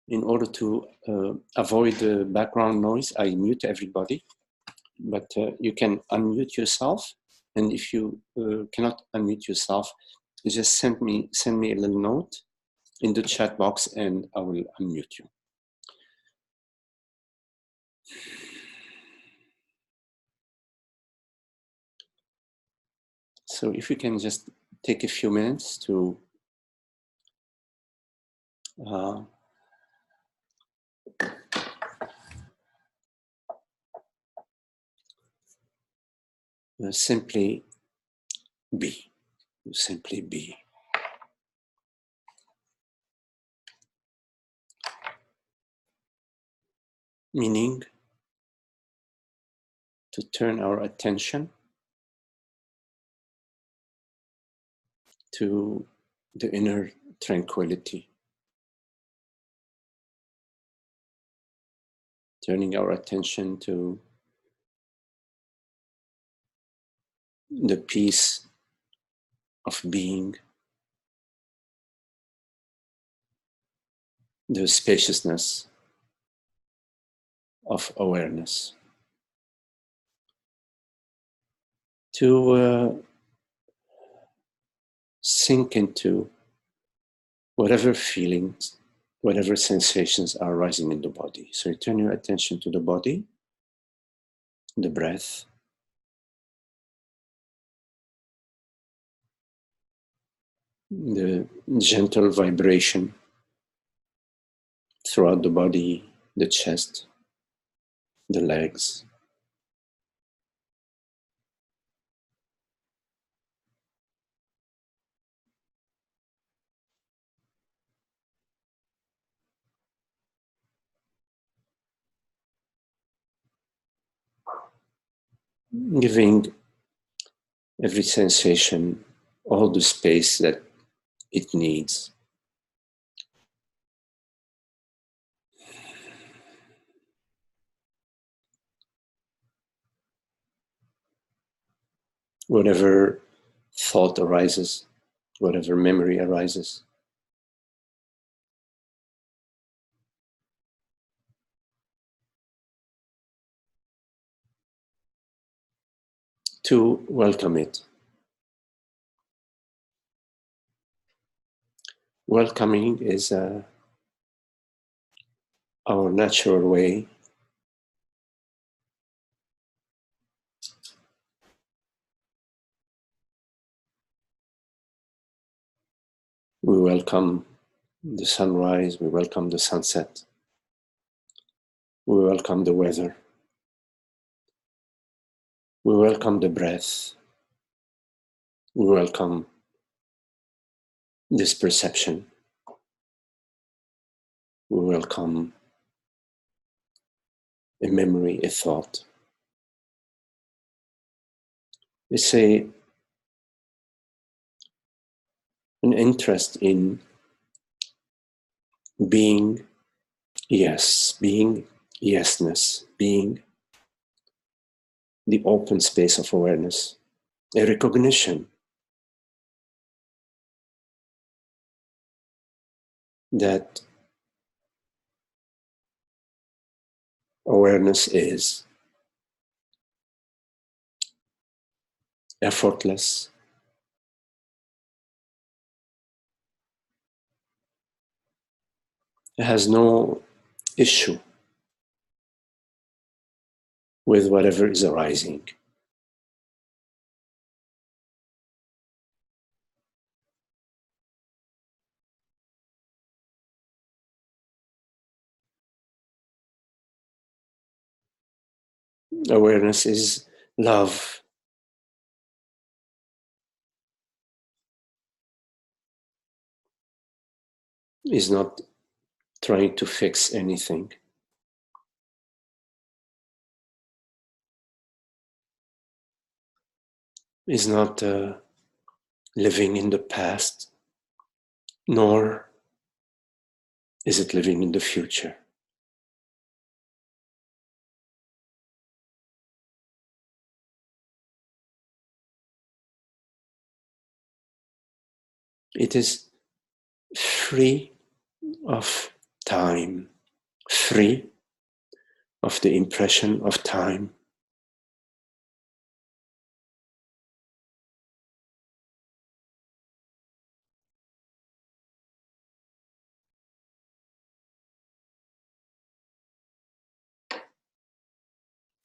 In order to avoid the background noise, I mute everybody, but you can unmute yourself. And if you cannot unmute yourself, just send me a little note in the chat box and I will unmute you. So if you can just take a few minutes to simply be. Simply be. Meaning to turn our attention to the inner tranquility. Turning our attention to the peace of being, the spaciousness of awareness. To sink into whatever feelings, whatever sensations are rising in the body. So you turn your attention to the body, the breath, the gentle vibration throughout the body, the chest, the legs. Giving every sensation all the space that it needs. Whatever thought arises, whatever memory arises, to welcome it. Welcoming is our natural way we welcome the sunrise, we welcome the sunset, we welcome the weather, we welcome the breath, we welcome this perception, we welcome a memory, a thought. It's an interest in being yes, being yesness, being the open space of awareness, a recognition that awareness is effortless, it has no issue with whatever is arising. Awareness is love. Is not trying to fix anything. Is not living in the past, nor is it living in the future. It is free of time, free of the impression of time.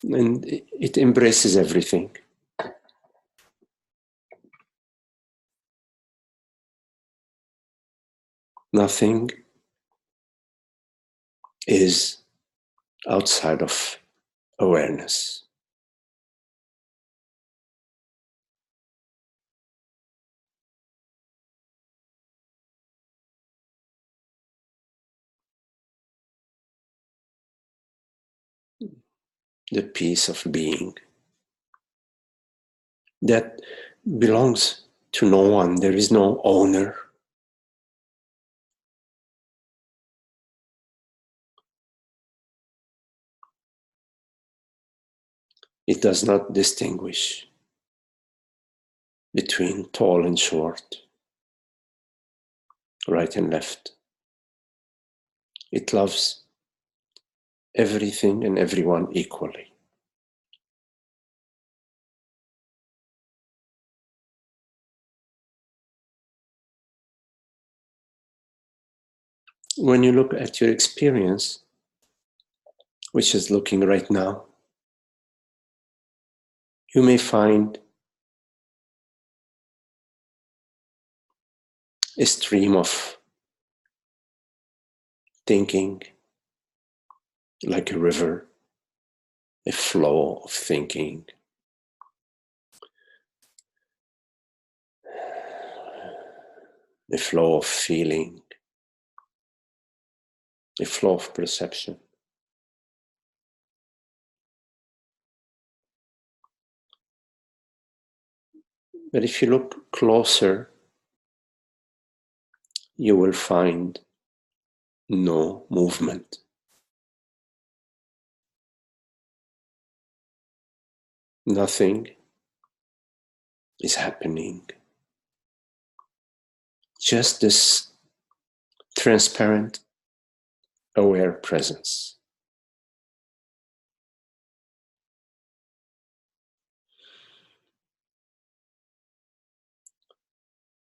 And it embraces everything. Nothing is outside of awareness. The peace of being that belongs to no one. There is no owner. It does not distinguish between tall and short, right and left. It loves everything and everyone equally. When you look at your experience, which is looking right now, you may find a stream of thinking, like a river, a flow of thinking, a flow of feeling, a flow of perception. But if you look closer, you will find no movement. Nothing is happening. Just this transparent, aware presence.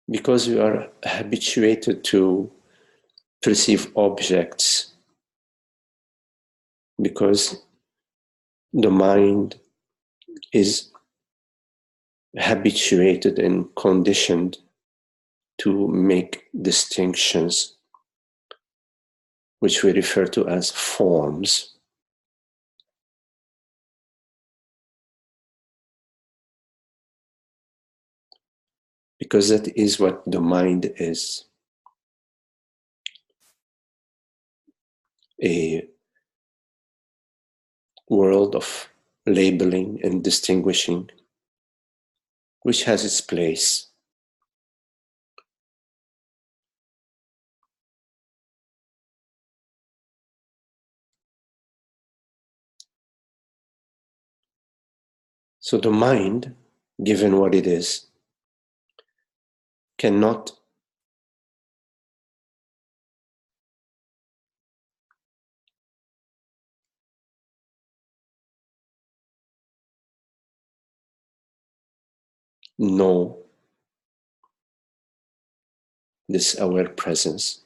Because we are habituated to perceive objects, because the mind is habituated and conditioned to make distinctions, which we refer to as forms. Because that is what the mind is. A world of labeling and distinguishing, which has its place. So the mind, given what it is, cannot know this aware presence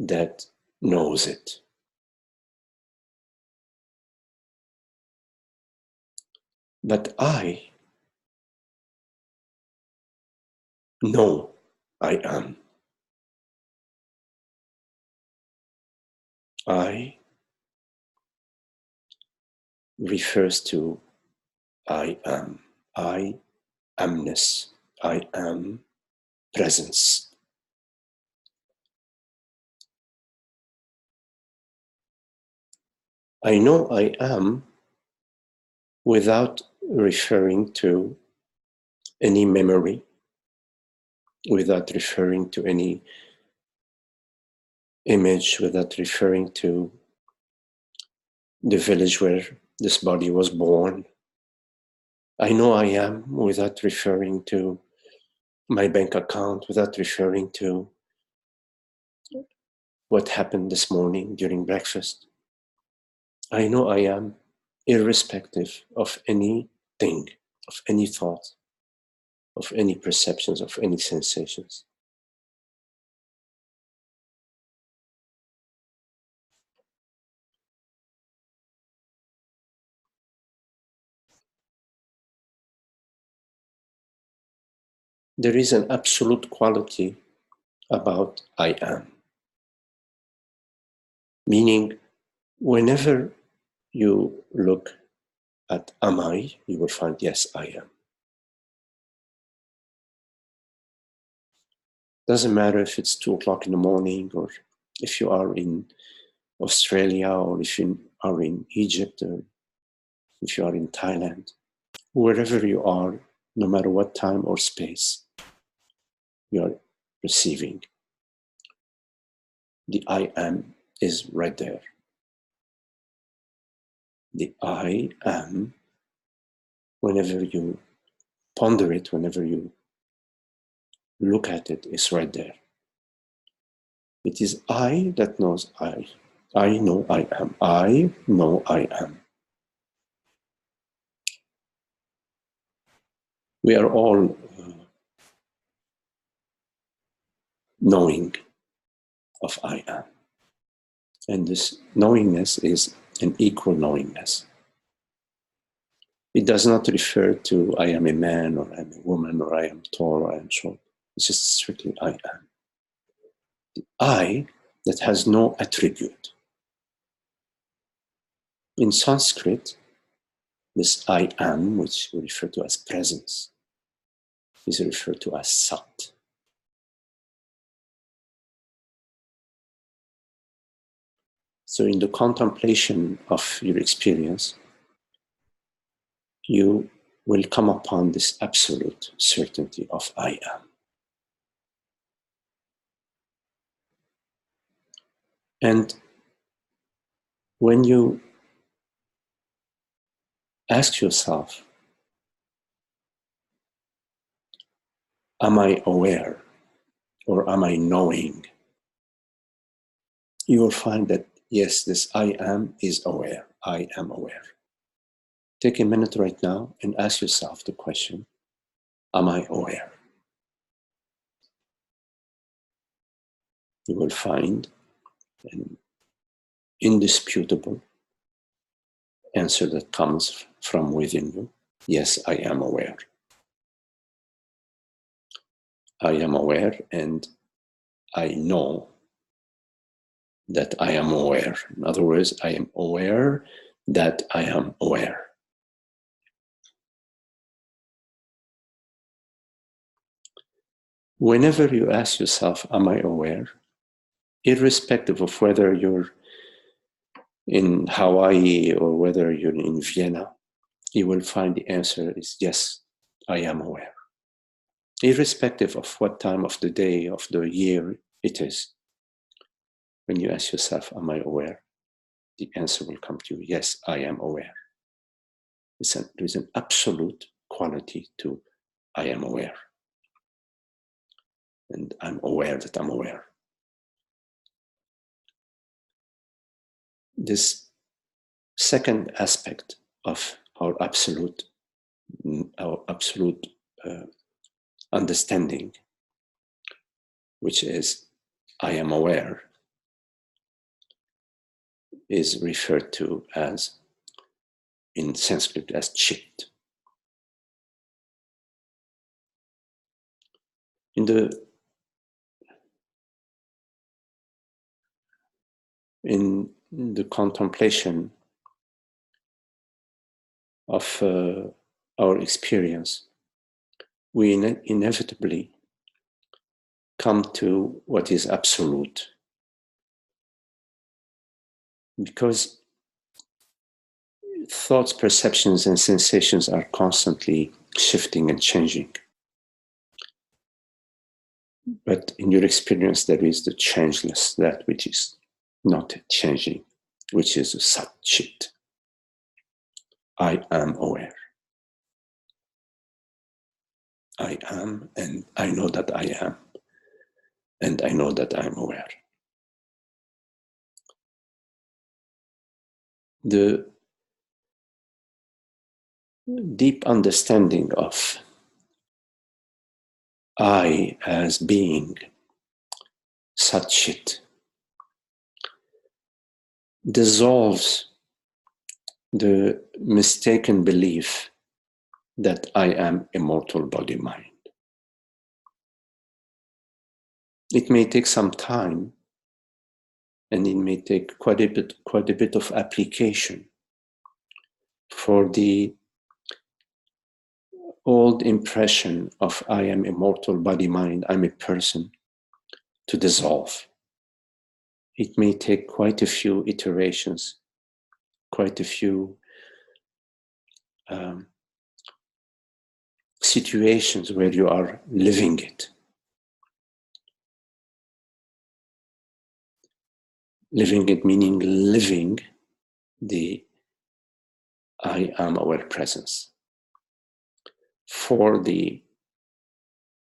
that knows it. But I know I am. I refers to I am. I amness. I am presence. I know I am without referring to any memory, without referring to any image, without referring to the village where this body was born. I know I am without referring to my bank account, without referring to what happened this morning during breakfast. I know I am, irrespective of anything, of any thought, of any perceptions, of any sensations. There is an absolute quality about I am. Meaning, whenever you look at am I, you will find, yes, I am. Doesn't matter if it's 2 o'clock in the morning, or if you are in Australia, or if you are in Egypt, or if you are in Thailand. Wherever you are, no matter what time or space you are receiving, the I am is right there. The I am, whenever you ponder it, whenever you look at it, is right there. It is I that knows I. I know I am. I know I am. We are all knowing of I am. And this knowingness is an equal knowingness. It does not refer to I am a man, or I am a woman, or I am tall, or I am short. It's just strictly I am. The I that has no attribute. In Sanskrit, this I am, which we refer to as presence, is referred to as Sat. So in the contemplation of your experience, you will come upon this absolute certainty of I am. And when you ask yourself, am I aware, or am I knowing? You will find that, yes, this I am is aware. I am aware. Take a minute right now and ask yourself the question, am I aware? You will find an indisputable answer that comes from within you. Yes, I am aware. I am aware, and I know that I am aware. In other words, I am aware that I am aware. Whenever you ask yourself, am I aware? Irrespective of whether you're in Hawaii or whether you're in Vienna, you will find the answer is yes, I am aware. Irrespective of what time of the day, of the year it is. When you ask yourself, am I aware? The answer will come to you, yes, I am aware. There is an absolute quality to I am aware. And I'm aware that I'm aware. This second aspect of our absolute understanding, which is I am aware, is referred to as, in Sanskrit, as chit. In the contemplation of our experience, we inevitably come to what is absolute. Because thoughts, perceptions, and sensations are constantly shifting and changing. But in your experience, there is the changeless, that which is not changing, which is the Sat Chit. I am aware. I am, and I know that I am, and I know that I am aware. the deep understanding of I as being such it dissolves the mistaken belief that I am immortal body mind. It may take some time, and it may take quite a bit of application for the old impression of I am immortal body mind, I'm a person, to dissolve. It may take quite a few iterations, quite a few situations where you are living it. Living it meaning living the I am aware presence for the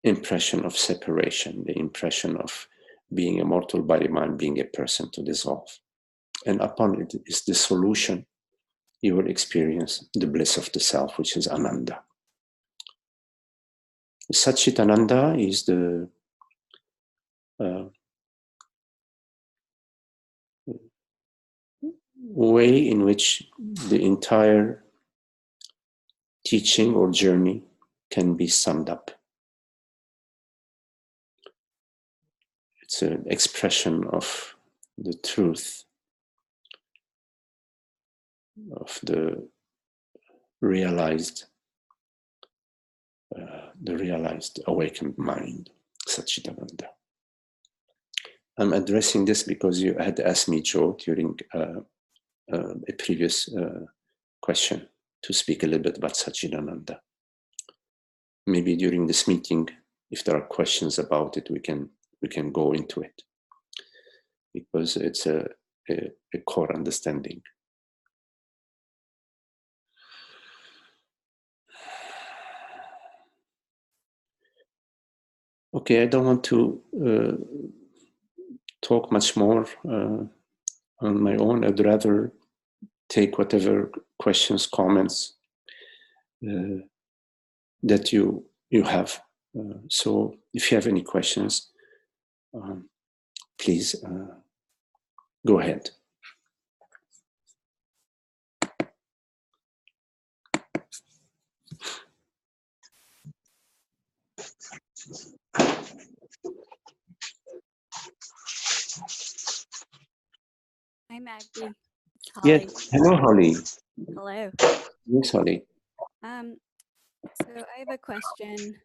impression of separation, the impression of being a mortal body mind, being a person, to dissolve. And upon it is the solution, you will experience the bliss of the self, which is Ananda. Satchit Ananda is the way in which the entire teaching or journey can be summed up. It's an expression of the truth of the realized awakened mind, Satchitananda. I'm addressing this because you had asked me, Joe, during a previous question to speak a little bit about Satchitananda. Maybe during this meeting, if there are questions about it, we can go into it, because it's a core understanding. Okay, I don't want to talk much more on my own. I'd rather take whatever questions, comments that you have. So if you have any questions, please go ahead. Hi, Magdi. It's Holly. Yes. Hello, Holly. Hello. Yes, Holly. So I have a question.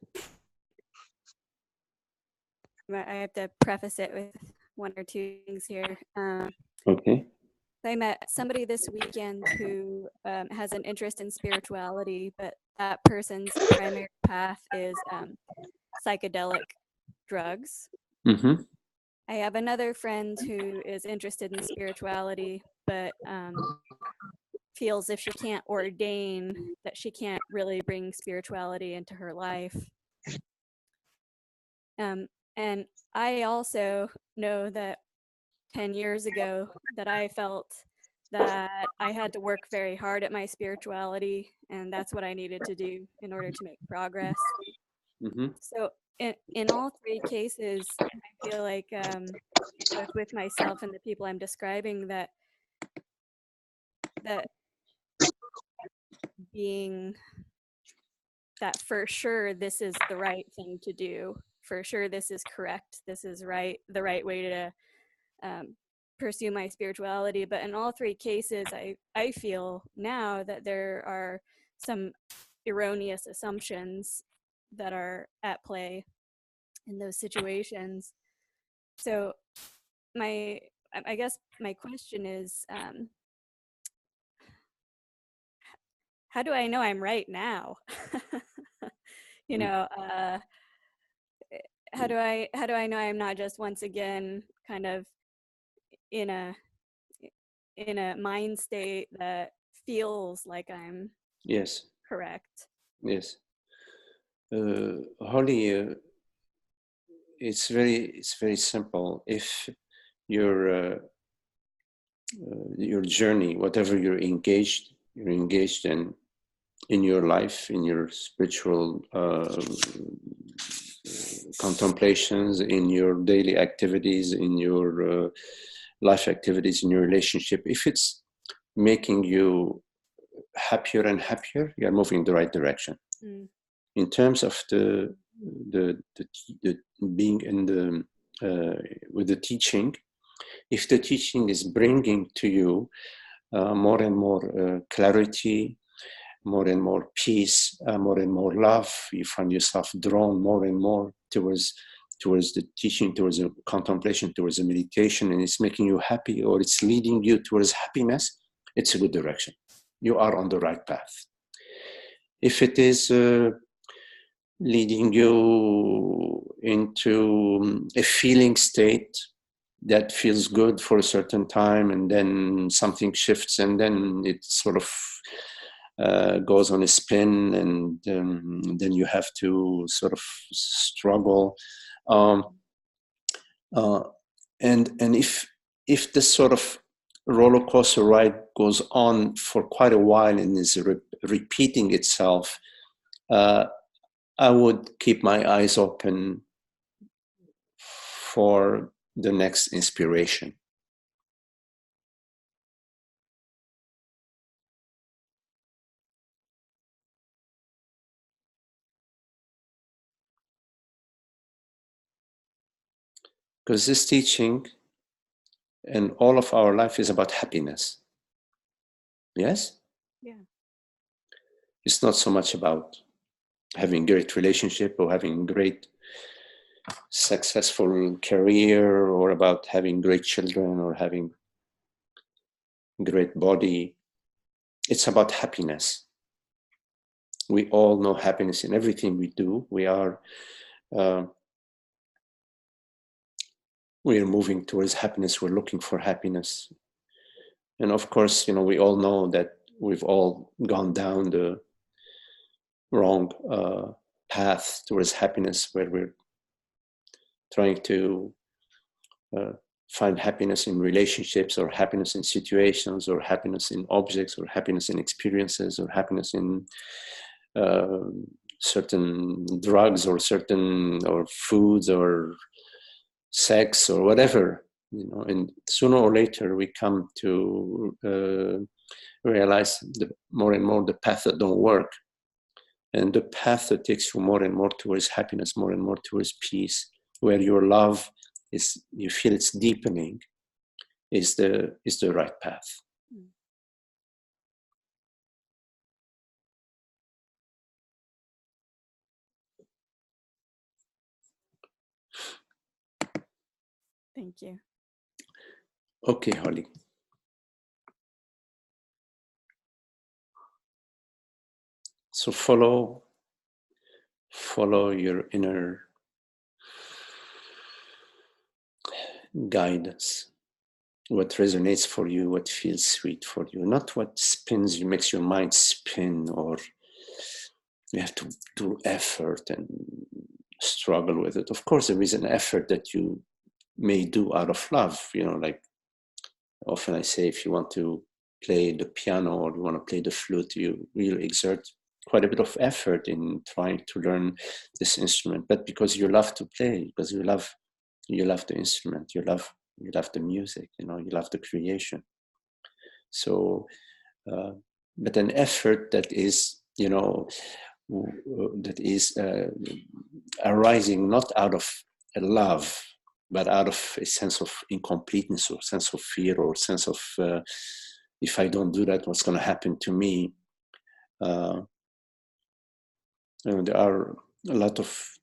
I have to preface it with one or two things here. Okay. I met somebody this weekend who has an interest in spirituality, but that person's primary path is psychedelic drugs. Mm-hmm. I have another friend who is interested in spirituality, but feels if she can't ordain that she can't really bring spirituality into her life. And I also know that 10 years ago that I felt that I had to work very hard at my spirituality, and that's what I needed to do in order to make progress. Mm-hmm. So in all three cases, I feel like both with myself and the people I'm describing, that being that for sure this is the right thing to do, for sure this is correct, this is the right way to pursue my spirituality. But in all three cases, I feel now that there are some erroneous assumptions that are at play in those situations. So I guess my question is, how do I know I'm right now? You know, how do I know I'm not just once again kind of in a mind state that feels like I'm Yes. correct? Yes. Holly, it's very simple. If your your journey, whatever you're engaged in your life, in your spiritual contemplations, in your daily activities, in your life activities, in your relationship. If it's making you happier and happier, you're moving in the right direction. In terms of the being in the with the teaching, if the teaching is bringing to you more and more clarity, more and more peace, more and more love, you find yourself drawn more and more towards the teaching, towards the contemplation, towards the meditation, and it's making you happy, or it's leading you towards happiness, it's a good direction. You are on the right path. If it is leading you into a feeling state that feels good for a certain time, and then something shifts, and then it sort of goes on a spin, and then you have to sort of struggle. And if this sort of roller coaster ride goes on for quite a while and is repeating itself, I would keep my eyes open for the next inspiration. Because this teaching and all of our life is about happiness. Yes? Yeah. It's not so much about having great relationship or having great successful career, or about having great children or having great body. It's about happiness. We all know happiness in everything we do. We are moving towards happiness. We're looking for happiness. And of course, we all know that we've all gone down the wrong path towards happiness, where we're trying to find happiness in relationships, or happiness in situations, or happiness in objects, or happiness in experiences, or happiness in certain drugs, or foods, or sex, or whatever, and sooner or later we come to realize more and more the path that don't work, and the path that takes you more and more towards happiness, more and more towards peace, where your love is, you feel it's deepening, is the right path. Thank you. Okay, Holly. So follow your inner guidance, what resonates for you, what feels sweet for you, not what spins you, makes your mind spin, or you have to do effort and struggle with it. Of course, there is an effort that you may do out of love, like often I say, if you want to play the piano or you want to play the flute, you will exert quite a bit of effort in trying to learn this instrument, but because you love to play, because you love the instrument, you love the music, you love the creation. So but an effort that is arising not out of a love, but out of a sense of incompleteness, or sense of fear, or sense of if I don't do that, what's going to happen to me? There are a lot of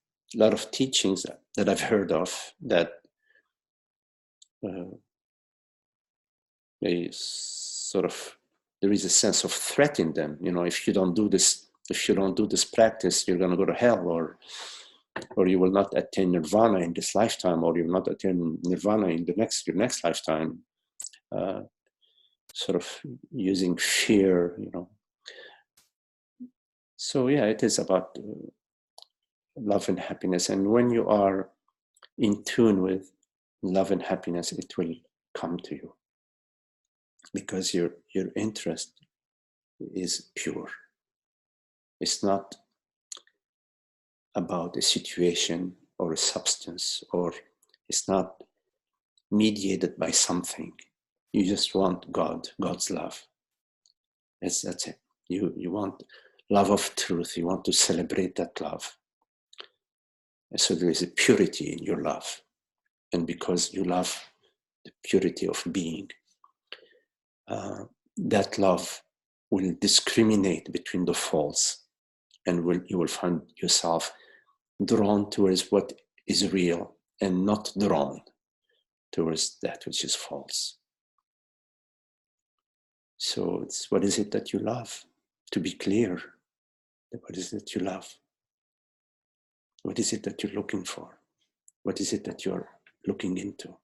teachings that I've heard of that they sort of, there is a sense of threat in them. If you don't do this practice, you're going to go to hell, or you will not attain nirvana in this lifetime, or you will not attain nirvana in your next lifetime. Sort of using fear, So yeah, it is about love and happiness. And when you are in tune with love and happiness, it will come to you. because your interest is pure. It's not about a situation or a substance, or it's not mediated by something. You just want God's love. That's it. You want love of truth. You want to celebrate that love. And so there is a purity in your love. And because you love the purity of being, that love will discriminate between the false, and you will find yourself drawn towards what is real and not drawn towards that which is false. So what is it that you love? To be clear, what is it you love? What is it that you're looking for? What is it that you're looking into?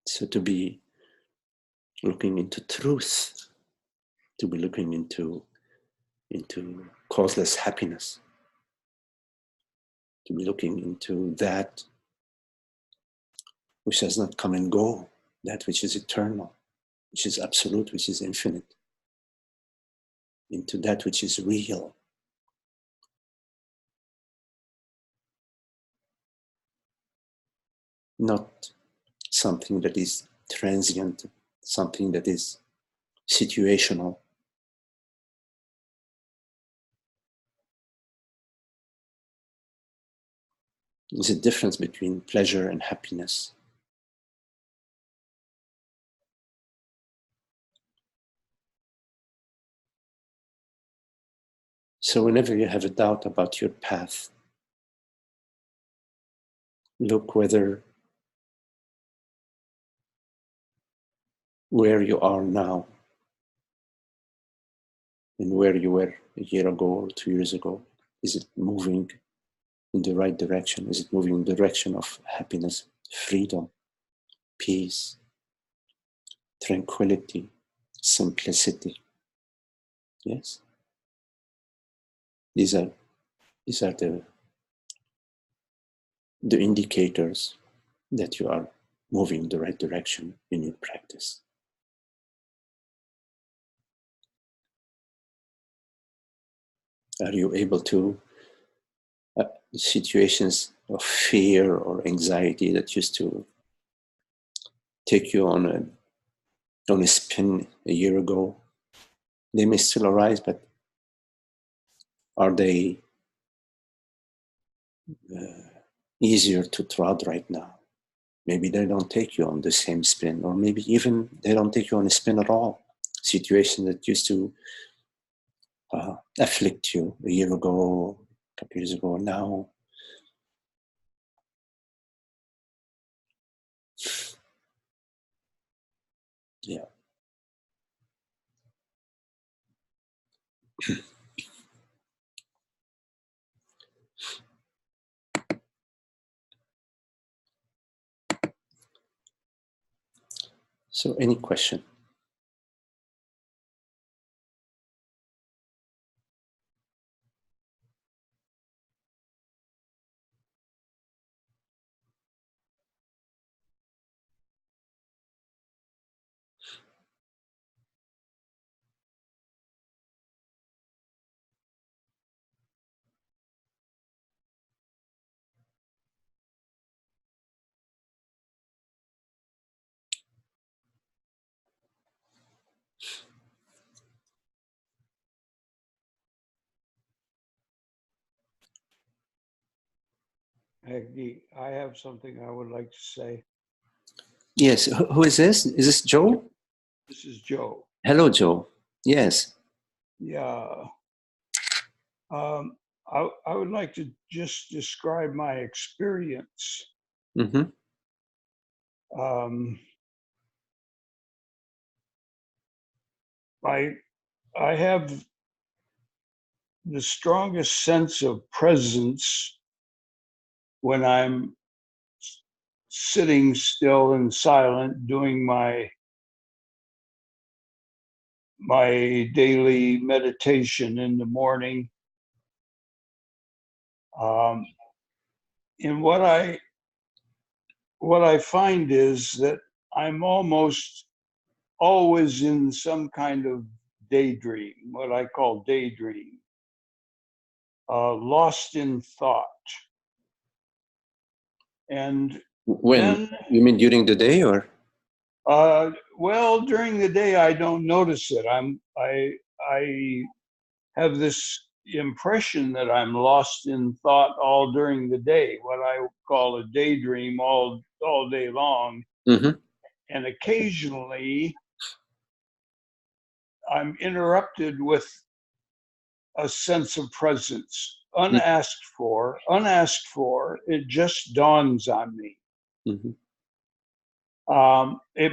So to be looking into truth, to be looking into causeless happiness, to be looking into that which does not come and go, that which is eternal, which is absolute, which is infinite, into that which is real. Not something that is transient, something that is situational. There's a difference between pleasure and happiness. So whenever you have a doubt about your path, look where you are now and where you were a year ago or 2 years ago. Is it moving in the right direction? Is it moving in the direction of happiness, freedom, peace, tranquility, simplicity? Yes? These are the indicators that you are moving in the right direction in your practice. Are you able to, situations of fear or anxiety that used to take you on a spin a year ago, they may still arise, but are they easier to trod right now? Maybe they don't take you on the same spin, or maybe even they don't take you on a spin at all. Situation that used to afflict you a year ago, a couple years ago, now. Yeah. So any question? Agni, I have something I would like to say. Yes, who is this? Is this Joe? This is Joe. Hello, Joe. Yes. Yeah. I would like to just describe my experience. Mm-hmm. I have the strongest sense of presence when I'm sitting still and silent, doing my daily meditation in the morning. And what I find is that I'm almost always in some kind of daydream, what I call daydream, lost in thought. And When? then, You mean during the day or? well, during the day, I don't notice it. I have this impression that I'm lost in thought all during the day, what I call a daydream all day long. Mm-hmm. And occasionally I'm interrupted with a sense of presence, unasked for, it just dawns on me. Mm-hmm.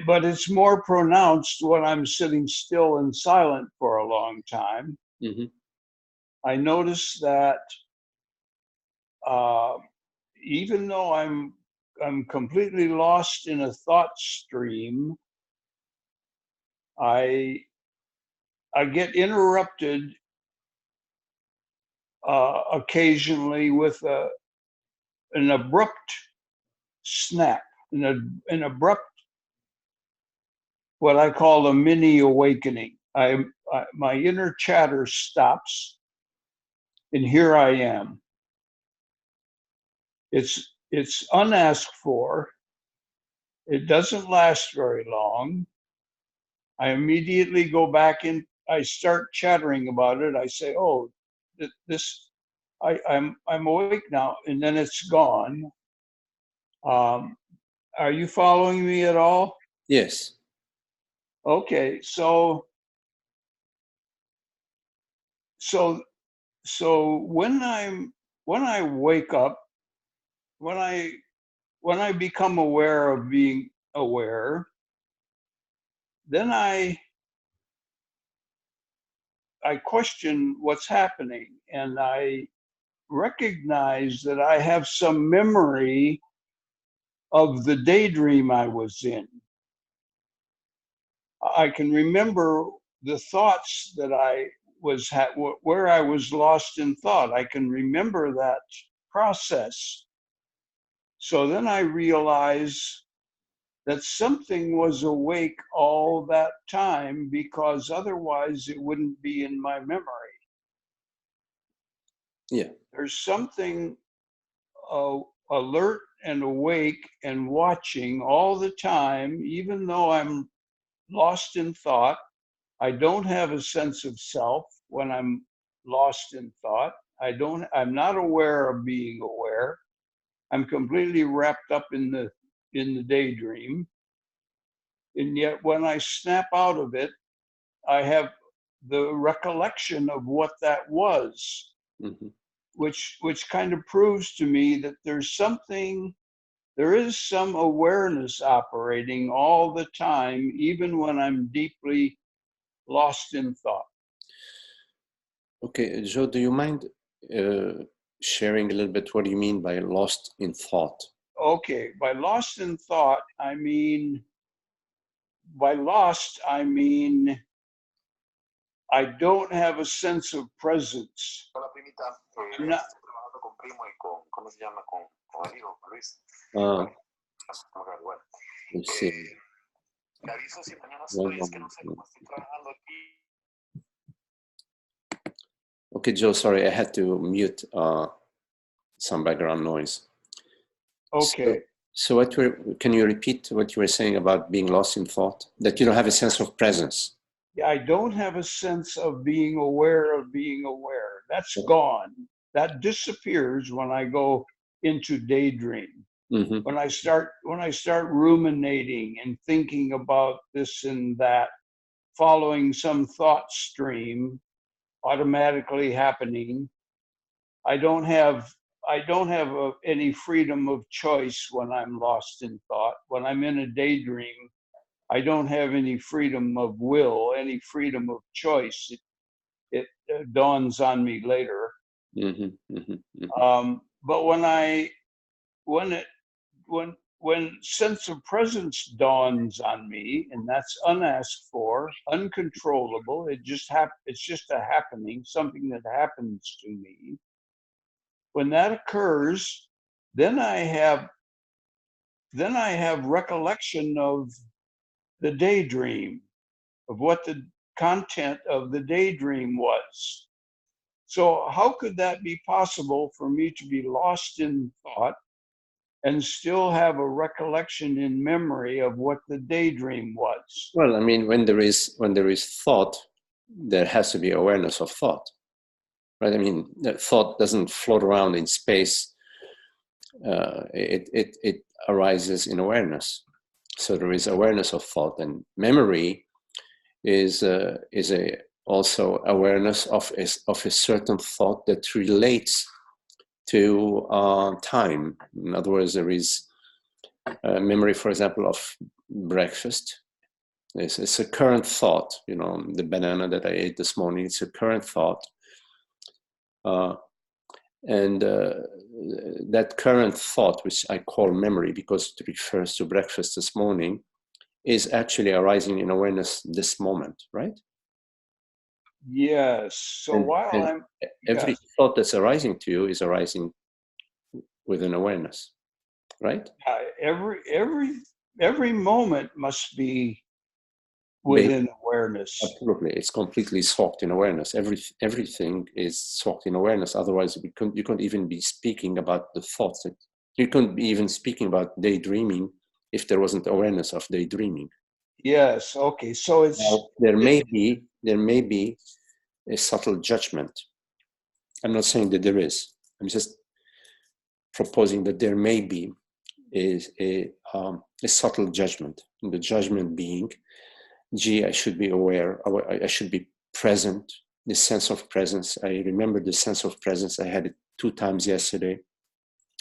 But it's more pronounced when I'm sitting still and silent for a long time. Mm-hmm. I notice that even though I'm completely lost in a thought stream, I get interrupted occasionally with an abrupt snap, an abrupt, what I call a mini awakening. My inner chatter stops, and here I am. It's unasked for. It doesn't last very long. I immediately go back in. I start chattering about it. I say, "Oh, I'm awake now," and then it's gone. Are you following me at all? Yes. Okay, so when I wake up, when I become aware of being aware, then I question what's happening, and I recognize that I have some memory of the daydream I was in. I can remember the thoughts that I was where I was lost in thought. I can remember that process. So then I realize that something was awake all that time, because otherwise it wouldn't be in my memory. Yeah. There's something alert and awake and watching all the time, even though I'm lost in thought. I don't have a sense of self when I'm lost in thought. I'm not aware of being aware. I'm completely wrapped up in the daydream. And yet when I snap out of it, I have the recollection of what that was, Mm-hmm. which kind of proves to me that there is some awareness operating all the time, even when I'm deeply lost in thought. Okay, Joe, do you mind sharing a little bit what you mean by lost in thought? Okay, by lost in thought, I mean I don't have a sense of presence. Not, Let's see. Okay, Joe, sorry, I had to mute some background noise. okay. So can you repeat what you were saying about being lost in thought? That you don't have a sense of presence. I don't have a sense of being aware of being aware. That's gone. That disappears when I go into daydream. Mm-hmm. When I start ruminating and thinking about this and that, following some thought stream automatically happening, I don't have any freedom of choice when I'm lost in thought. When I'm in a daydream, I don't have any freedom of will, any freedom of choice. It dawns on me later. Mm-hmm. Mm-hmm. But when sense of presence dawns on me, and that's unasked for, uncontrollable, it's just a happening, something that happens to me. when that occurs, then I have recollection of the daydream, of what the content of the daydream was. So how could that be possible for me to be lost in thought and still have a recollection in memory of what the daydream was? Well, I mean, when there is thought, there has to be awareness of thought, right? I mean, the thought doesn't float around in space. It arises in awareness. So there is awareness of thought, and memory is also awareness of a certain thought that relates to time. In other words, there is memory, for example, of breakfast. It's a current thought. You know, the banana that I ate this morning, it's a current thought. That current thought, which I call memory because it refers to breakfast this morning, is actually arising in awareness this moment, right? Yes. So every thought that's arising to you is arising within awareness, right? Every moment must be within awareness. Absolutely, it's completely soaked in awareness. Everything is soaked in awareness. Otherwise, you couldn't even be speaking about the thoughts. You couldn't be even speaking about daydreaming if there wasn't awareness of daydreaming. Yes. Okay. So it's there may be a subtle judgment. I'm not saying that there is. I'm just proposing that there may be a subtle judgment. And the judgment being, gee, I should be aware. I should be present. The sense of presence. I remember the sense of presence. I had it 2 times yesterday.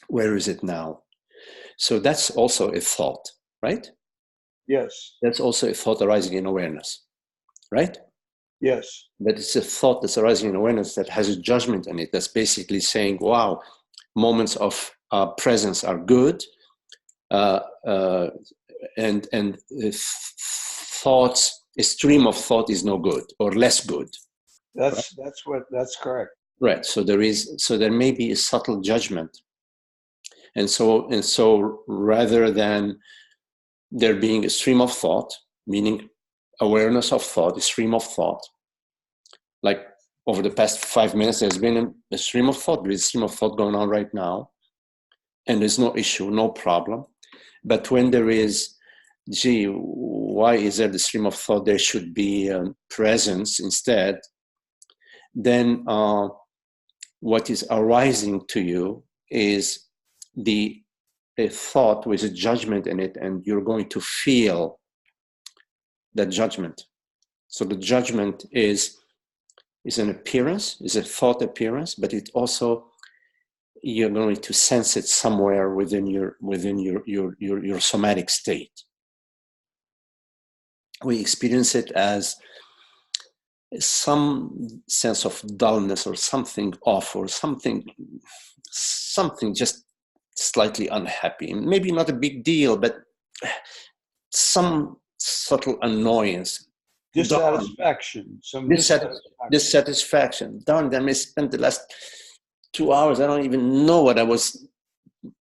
Where is it now? So that's also a thought, right? Yes. That's also a thought arising in awareness, right? Yes. But it's a thought that's arising in awareness that has a judgment in it. That's basically saying, wow, moments of presence are good. And thoughts, a stream of thought is no good or less good. That's correct. Right. So there may be a subtle judgment. And so rather than there being a stream of thought, meaning awareness of thought, a stream of thought, like over the past 5 minutes, there's been a stream of thought. There is a stream of thought going on right now, and there's no issue, no problem. But when there is, gee, why is there the stream of thought? There should be presence instead. Then what is arising to you is a thought with a judgment in it, and you're going to feel that judgment. So the judgment is an appearance, is a thought appearance, but it also, you're going to sense it somewhere within your somatic state. We experience it as some sense of dullness or something off or something just slightly unhappy. Maybe not a big deal, but some subtle annoyance. Dissatisfaction. Dissatisfaction. Darn, I spent the last 2 hours. I don't even know what I was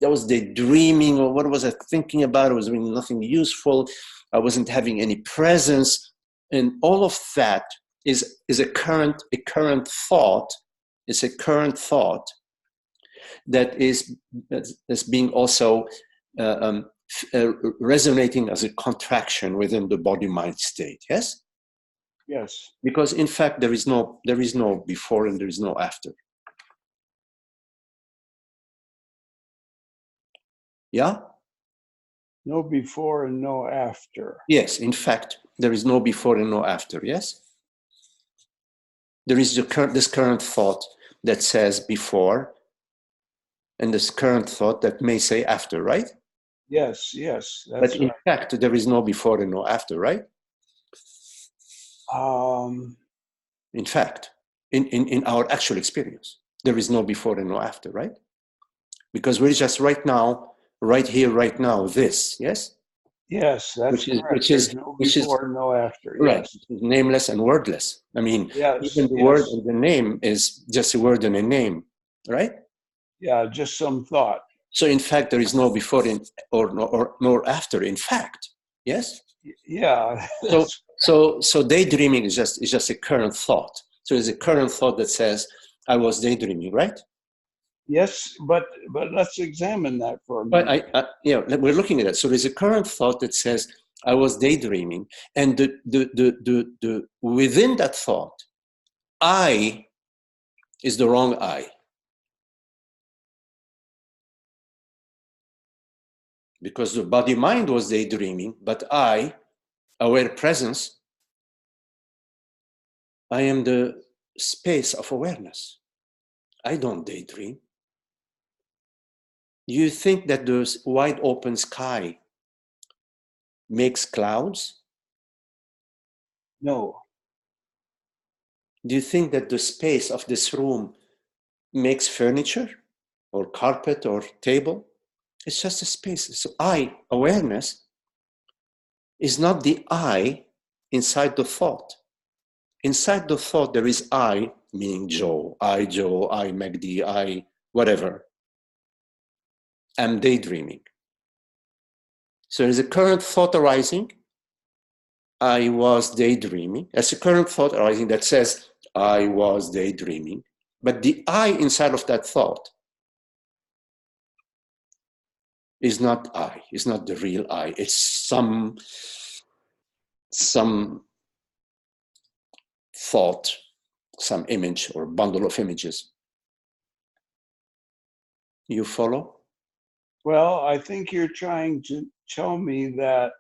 daydreaming, or what was I thinking about? I was doing nothing useful. I wasn't having any presence. And all of that is a current thought. It's a current thought that's being also resonating as a contraction within the body-mind state. Yes? Yes. Because in fact, there is no before and there is no after. Yeah? No before and no after. Yes, in fact, there is no before and no after. Yes? There is this current thought that says before, and this current thought that may say after, right? Yes. But in fact, there is no before and no after, right? In fact, in our actual experience, there is no before and no after, right? Because we're just right now, right here, right now, this, yes? Yes, that's correct. Which is no before and no after. Right, Yes. nameless and wordless. I mean, yes, even the word and the name is just a word and a name, right? Yeah, just some thought. So in fact, there is no before or nor after. In fact, yes. Yeah. So daydreaming is just a current thought. So it's a current thought that says, "I was daydreaming," right? Yes, but let's examine that for a But minute. we're looking at it. So there's a current thought that says, "I was daydreaming," and the within that thought, I is the wrong I. Because the body mind was daydreaming, but I, aware presence, I am the space of awareness. I don't daydream. You think that the wide open sky makes clouds? No. Do you think that the space of this room makes furniture or carpet or table? It's just a space. So I, awareness, is not the I inside the thought. Inside the thought, there is I, meaning Joe, I Magdi, I whatever. I'm daydreaming. So there's a current thought arising. I was daydreaming. There's a current thought arising that says, I was daydreaming. But the I inside of that thought is not I, is not the real I. It's some thought, some image or bundle of images. You follow? Well, I think you're trying to tell me that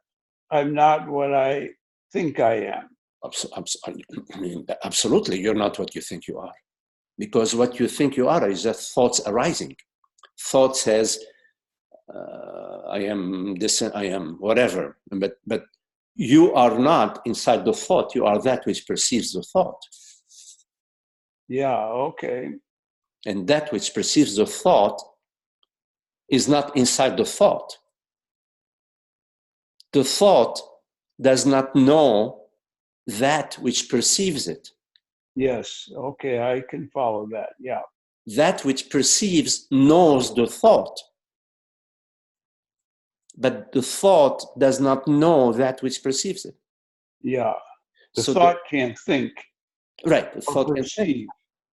I'm not what I think I am. I mean, absolutely, you're not what you think you are. Because what you think you are is just thoughts arising. Thought says, I am this, I am whatever. But you are not inside the thought. You are that which perceives the thought. Yeah, okay. And that which perceives the thought is not inside the thought. The thought does not know that which perceives it. Yes, okay, I can follow that. Yeah. That which perceives knows the thought. But the thought does not know that which perceives it. Yeah. The So thought can't think. Right, the thought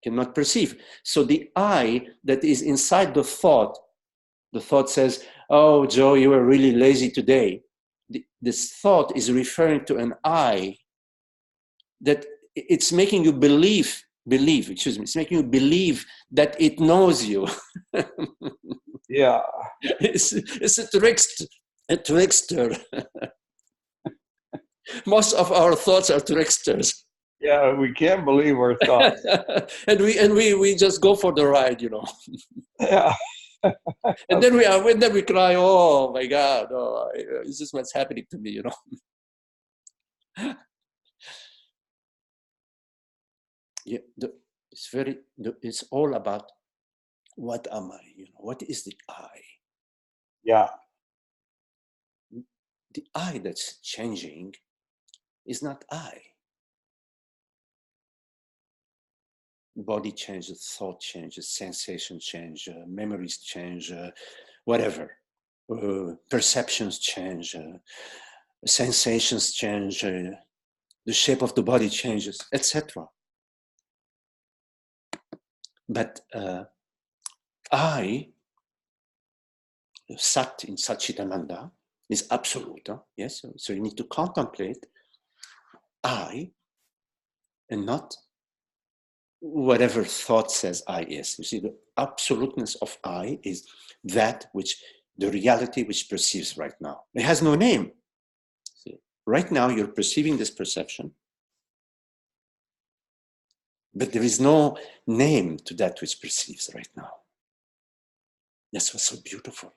cannot perceive. So the I that is inside the thought says, oh, Joe, you were really lazy today. This thought is referring to an I that it's making you believe, it's making you believe that it knows you. Yeah. It's a trickster. Most of our thoughts are tricksters. Yeah, we can't believe our thoughts. and we just go for the ride, you know. Yeah. And then we cry, oh my God, oh, is this what's happening to me, you know? Yeah, it's all about what am I, you know, what is the I? Yeah. The I that's changing is not I. Body changes, thought changes, sensation change, memories change, whatever. Perceptions change, sensations change, the shape of the body changes, etc. But I, Sat in Satchitananda, is absolute. Yes, so you need to contemplate I and not whatever thought says I is. You see, the absoluteness of I is that which, the reality which perceives right now. It has no name. See, right now you're perceiving this perception, but there is no name to that which perceives right now. That's what's so beautiful.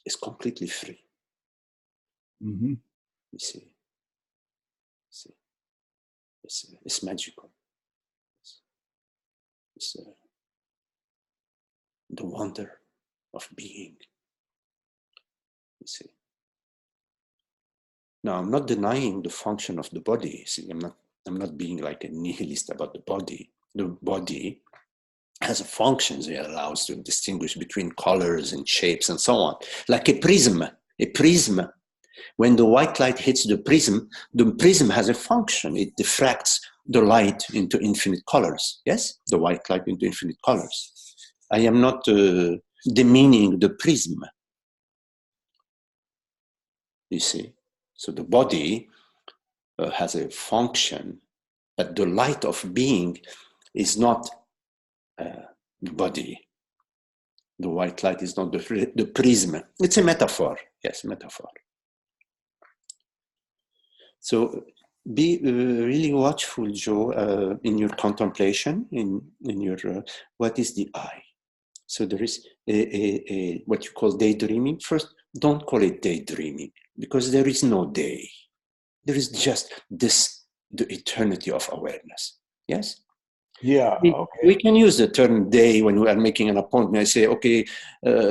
It's completely free. Mm-hmm. You see, it's magical. It's the wonder of being. You see. Now, I'm not denying the function of the body. See, I'm not being like a nihilist about the body. The body has a function that allows to distinguish between colors and shapes and so on. Like a prism. When the white light hits the prism has a function. It diffracts the light into infinite colors. Yes, the white light into infinite colors. I am not demeaning the prism. You see, so the body has a function, but the light of being is not the body. The white light is not the prism. It's a metaphor. Yes, metaphor. So be really watchful, Joe, in your contemplation, in your, what is the I? So there is a what you call daydreaming. First, don't call it daydreaming, because there is no day. There is just this, the eternity of awareness. Yes? Yeah, okay. We can use the term day when we are making an appointment. I say, okay,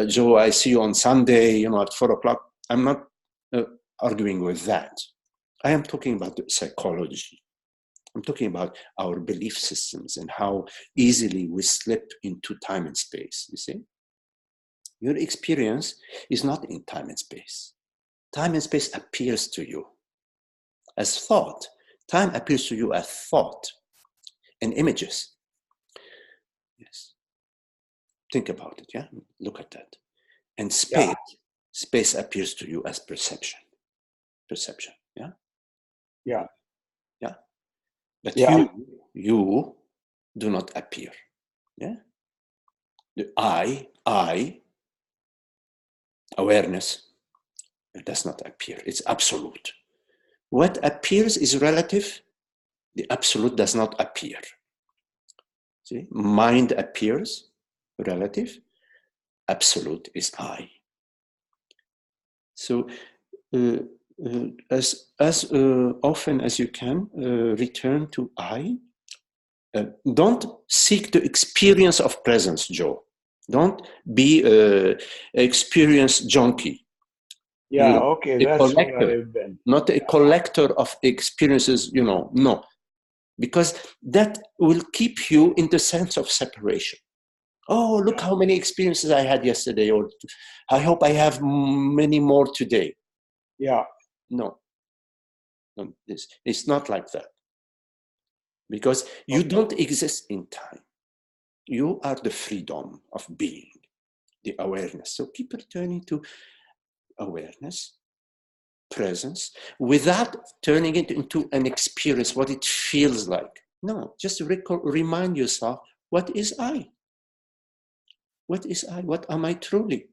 Joe, I see you on Sunday, at 4 o'clock. I'm not arguing with that. I am talking about psychology. I'm talking about our belief systems and how easily we slip into time and space, you see? Your experience is not in time and space. Time and space appears to you as thought. Time appears to you as thought and images. Yes. Think about it, yeah? Look at that. And space appears to you as perception. Perception, yeah? Yeah. Yeah. But Yeah. you do not appear. Yeah. The I, awareness, it does not appear. It's absolute. What appears is relative. The absolute does not appear. See, mind appears, relative. Absolute is I. So as often as you can, return to I. Don't seek the experience of presence, Joe. Don't be an experience junkie. Yeah, okay, A that's what collector, I've been. not a collector of experiences, no. Because that will keep you in the sense of separation. Oh, look how many experiences I had yesterday, or I hope I have many more today. Yeah. No, it's not like that. Because you don't exist in time. You are the freedom of being, the awareness. So keep returning to awareness, presence, without turning it into an experience, what it feels like. No, just remind yourself, what is I? What is I? What am I truly?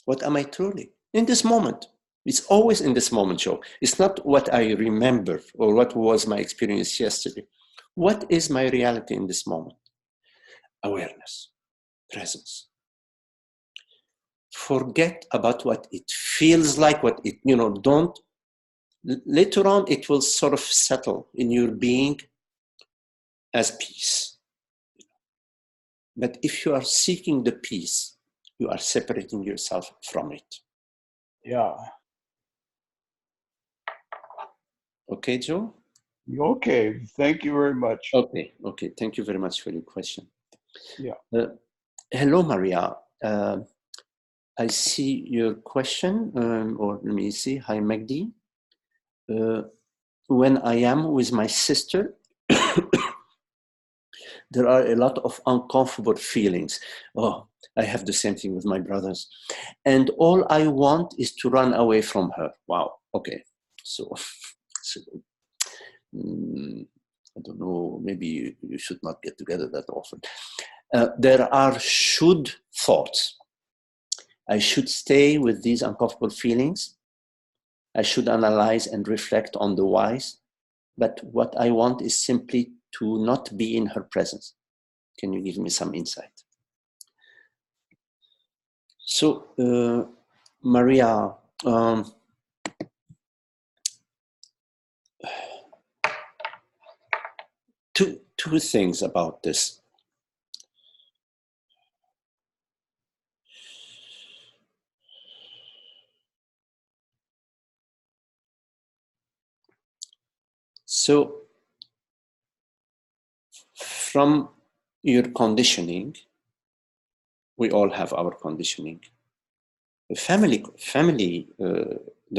What am I truly? In this moment. It's always in this moment, Joe. It's not what I remember or what was my experience yesterday. What is my reality in this moment? Awareness, presence. Forget about what it feels like, what it, don't. Later on, it will sort of settle in your being as peace. But if you are seeking the peace, you are separating yourself from it. Yeah. Okay, Joe? Okay, thank you very much. Okay. Thank you very much for your question. Yeah. Hello, Maria. I see your question, or let me see. Hi, Magdi. When I am with my sister, there are a lot of uncomfortable feelings. Oh, I have the same thing with my brothers. And all I want is to run away from her. Wow. Okay. So I don't know, maybe you should not get together that often. There are should thoughts. I should stay with these uncomfortable feelings. I should analyze and reflect on the whys. But what I want is simply to not be in her presence. Can you give me some insight? So, Maria, two things about this. So, from your conditioning. We all have our conditioning. The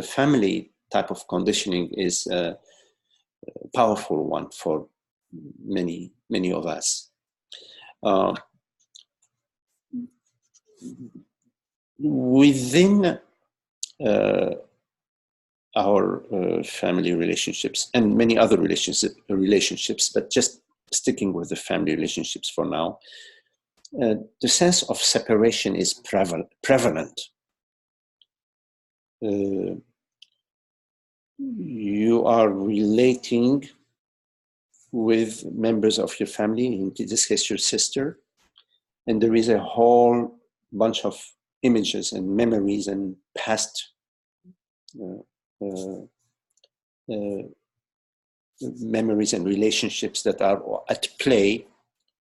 family type of conditioning is a powerful one for many of us. Within our family relationships and many other relationships, but just sticking with the family relationships for now, the sense of separation is prevalent. You are relating with members of your family, in this case your sister, and there is a whole bunch of images and memories and past memories and relationships that are at play,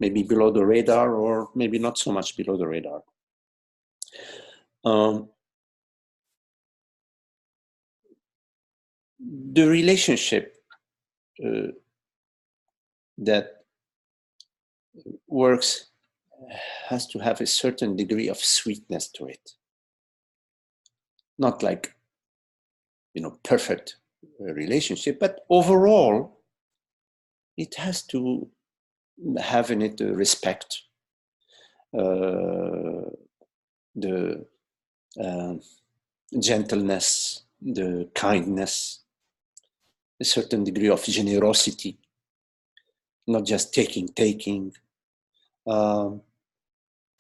maybe below the radar or maybe not so much below the radar. The relationship that works has to have a certain degree of sweetness to it. Not like, perfect relationship, but overall, it has to have in it respect, the gentleness, the kindness, a certain degree of generosity, not just taking,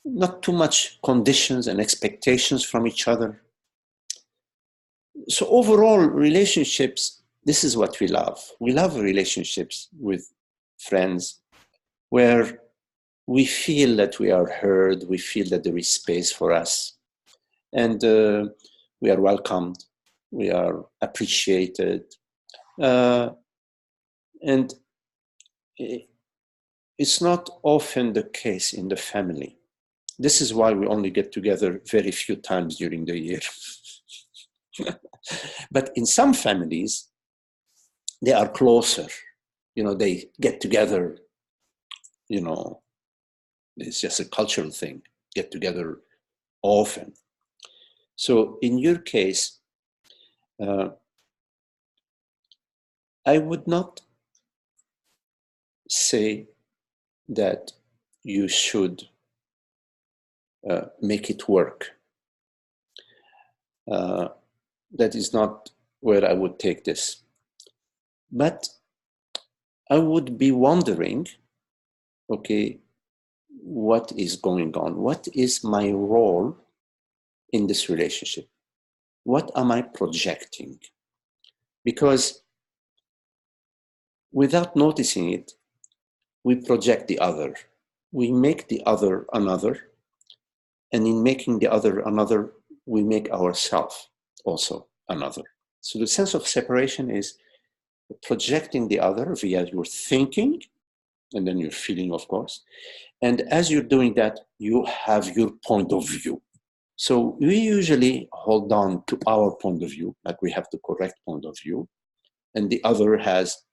not too much conditions and expectations from each other. So overall, relationships, this is what we love. We love relationships with friends where we feel that we are heard, we feel that there is space for us, and we are welcomed, we are appreciated. And it's not often the case in the family. This is why we only get together very few times during the year. But in some families, they are closer. They get together, it's just a cultural thing, get together often. So in your case, I would not say that you should make it work. That is not where I would take this. But I would be wondering, okay, what is going on? What is my role in this relationship? What am I projecting? Because without noticing it, we project the other. We make the other another. And in making the other another, we make ourselves also another. So the sense of separation is projecting the other via your thinking, and then your feeling, of course. And as you're doing that, you have your point of view. So we usually hold on to our point of view, like we have the correct point of view, and the other has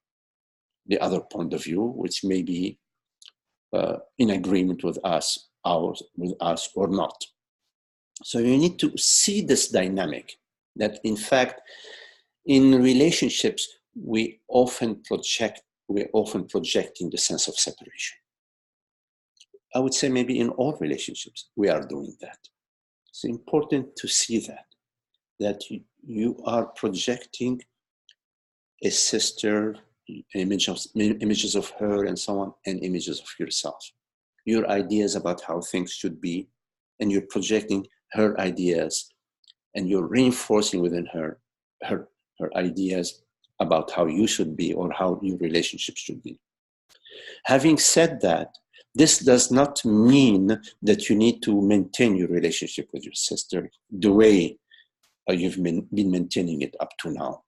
the other point of view, which may be in agreement with us or not. So you need to see this dynamic that, in fact, in relationships, we're often projecting the sense of separation. I would say maybe in all relationships, we are doing that. It's important to see that you are projecting a sister, images of her and so on, and images of yourself. Your ideas about how things should be, and you're projecting her ideas, and you're reinforcing within her ideas about how you should be or how your relationship should be. Having said that, this does not mean that you need to maintain your relationship with your sister the way you've been maintaining it up to now.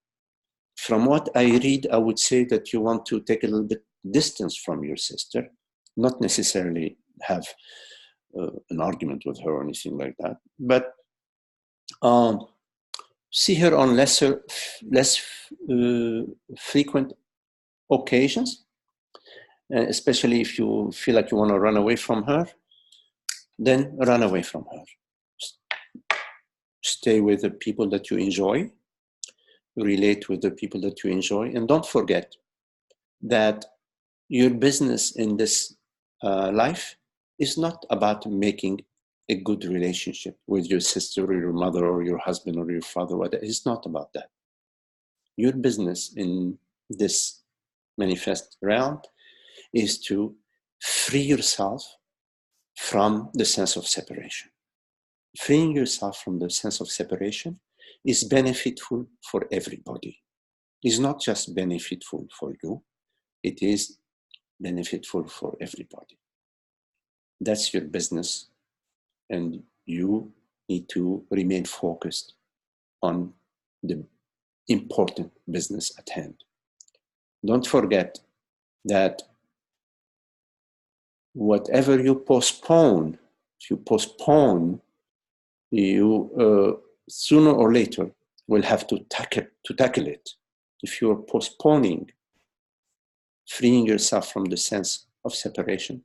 From what I read, I would say that you want to take a little bit distance from your sister, not necessarily have an argument with her or anything like that, but see her on less frequent occasions, especially if you feel like you want to run away from her, then run away from her. Stay with the people that you enjoy, relate with the people that you enjoy, and don't forget that your business in this life is not about making a good relationship with your sister or your mother or your husband or your father. It's not about that. Your business in this manifest realm is to free yourself from the sense of separation. Freeing yourself from the sense of separation is beneficial for everybody. It's not just beneficial for you, it is beneficial for everybody. That's your business, and you need to remain focused on the important business at hand. Don't forget that whatever you postpone, if you postpone, you sooner or later will have to tackle it. If you're postponing freeing yourself from the sense of separation,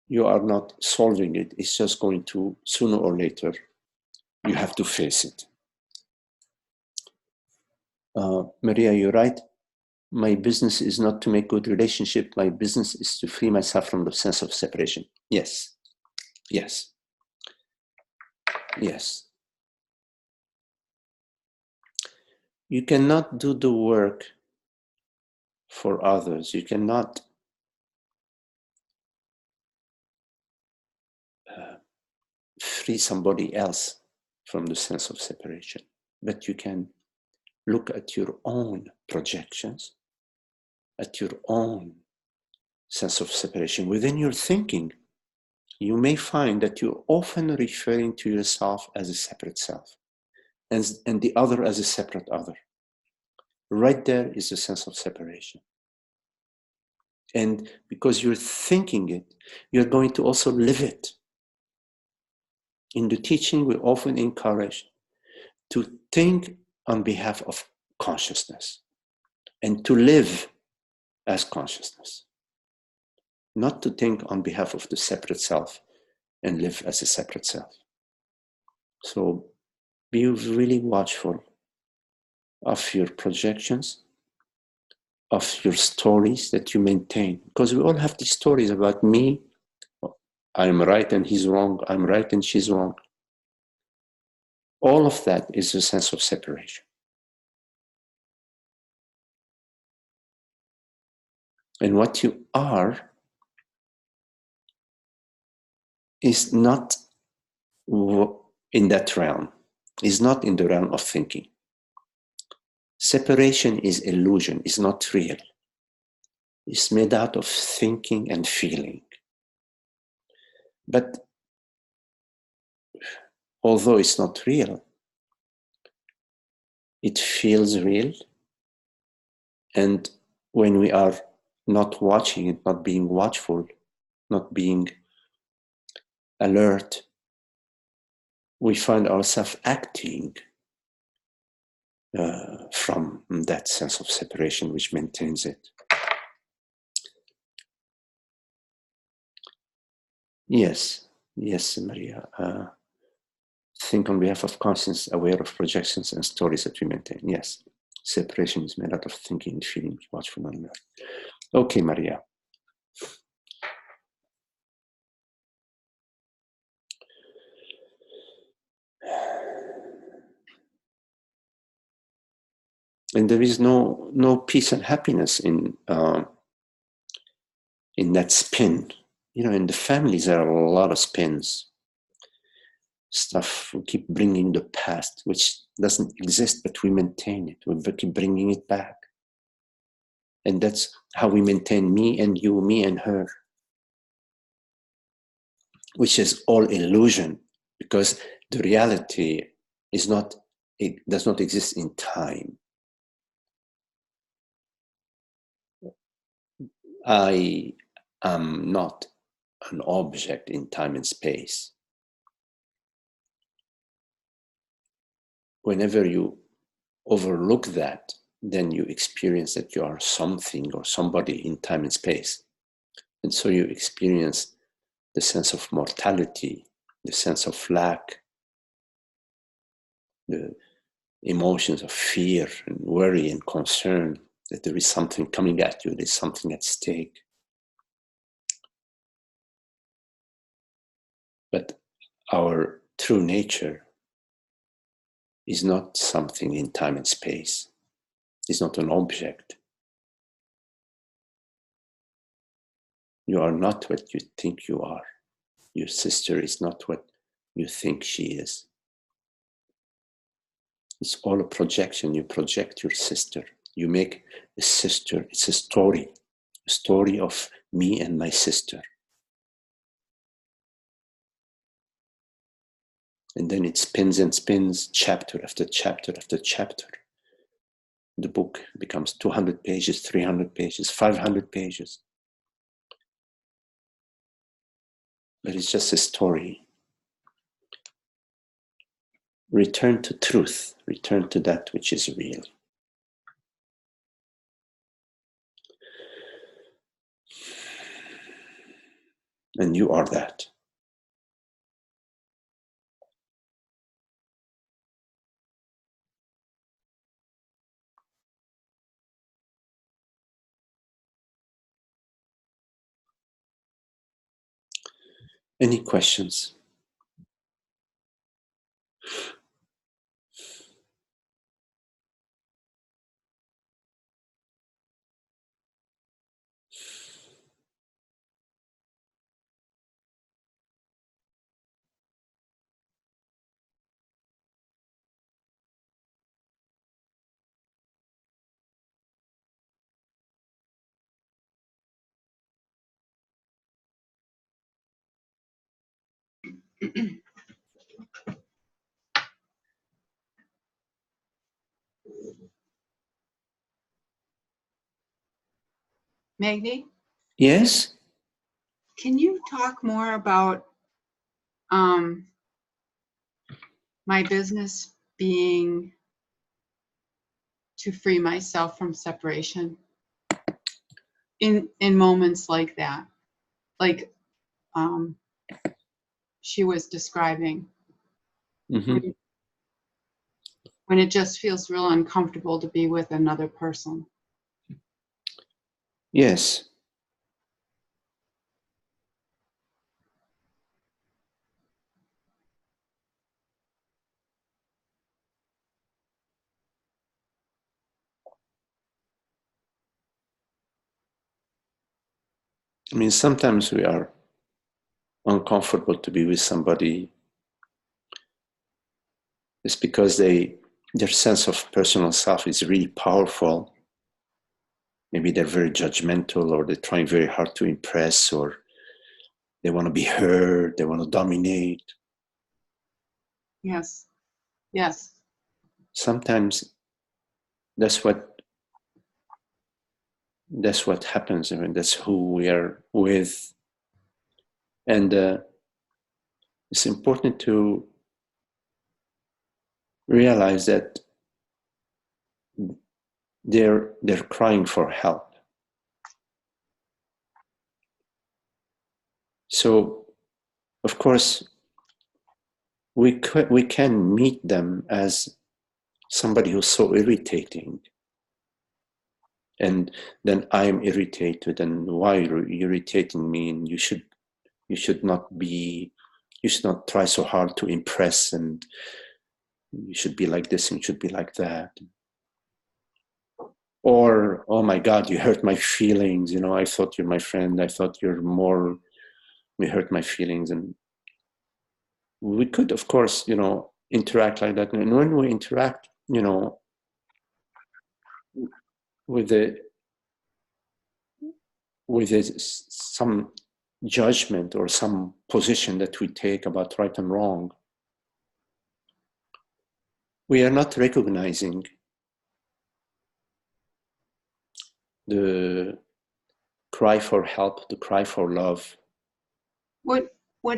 you are not solving it. It's just going to, sooner or later, you have to face it. Maria, you're right. My business is not to make good relationship. My business is to free myself from the sense of separation. Yes, yes, yes. You cannot do the work for others. You cannot free somebody else from the sense of separation, but you can look at your own projections, at your own sense of separation. Within your thinking, you may find that you're often referring to yourself as a separate self and the other as a separate other. Right there is a sense of separation. And because you're thinking it, you're going to also live it. In the teaching, we often encourage to think on behalf of consciousness and to live as consciousness, not to think on behalf of the separate self and live as a separate self. So be really watchful of your projections, of your stories that you maintain, because we all have these stories about me. I'm right and he's wrong. I'm right and she's wrong. All of that is a sense of separation. And what you are is not in that realm, is not in the realm of thinking. Separation is illusion, it's not real. It's made out of thinking and feeling. But although it's not real, it feels real. And when we are not watching it, not being watchful, not being alert, we find ourselves acting from that sense of separation which maintains it. Yes, yes, Maria. Think on behalf of conscience, aware of projections and stories that we maintain. Yes, separation is made out of thinking, feeling, watchful, and alert. Okay, Maria. And there is no peace and happiness in that spin. You know, in the families, there are a lot of spins. Stuff we keep bringing the past, which doesn't exist, but we maintain it. We keep bringing it back. And that's how we maintain me and you, me and her, which is all illusion, because the reality is not, it does not exist in time. I am not an object in time and space. Whenever you overlook that, then you experience that you are something or somebody in time and space. And so you experience the sense of mortality, the sense of lack, the emotions of fear and worry and concern, that there is something coming at you, there's something at stake. But our true nature is not something in time and space. It's not an object. You are not what you think you are. Your sister is not what you think she is. It's all a projection. You project your sister. You make a sister. It's a story of me and my sister. And then it spins and spins, chapter after chapter after chapter. The book becomes 200 pages, 300 pages, 500 pages. But it's just a story. Return to truth. Return to that which is real. And you are that. Any questions? Magni, Yes? can you talk more about my business being to free myself from separation in moments like that, like she was describing, Mm-hmm. when it just feels real uncomfortable to be with another person? Yes. I mean, sometimes we are uncomfortable to be with somebody. It's because their sense of personal self is really powerful. Maybe they're very judgmental, or they're trying very hard to impress, or they want to be heard, they want to dominate. Yes. Yes. Sometimes that's what happens. I mean, that's who we are with. And it's important to realize that they're crying for help. So, of course, we can meet them as somebody who's so irritating, and then I'm irritated, and why are you irritating me? And you should not try so hard to impress, and you should be like this and you should be like that. Or, oh my God, you hurt my feelings. You know, I thought you're my friend. I thought you're more. You hurt my feelings. And we could, of course, interact like that. And when we interact, with some judgment or some position that we take about right and wrong, we are not recognizing the cry for help, the cry for love. What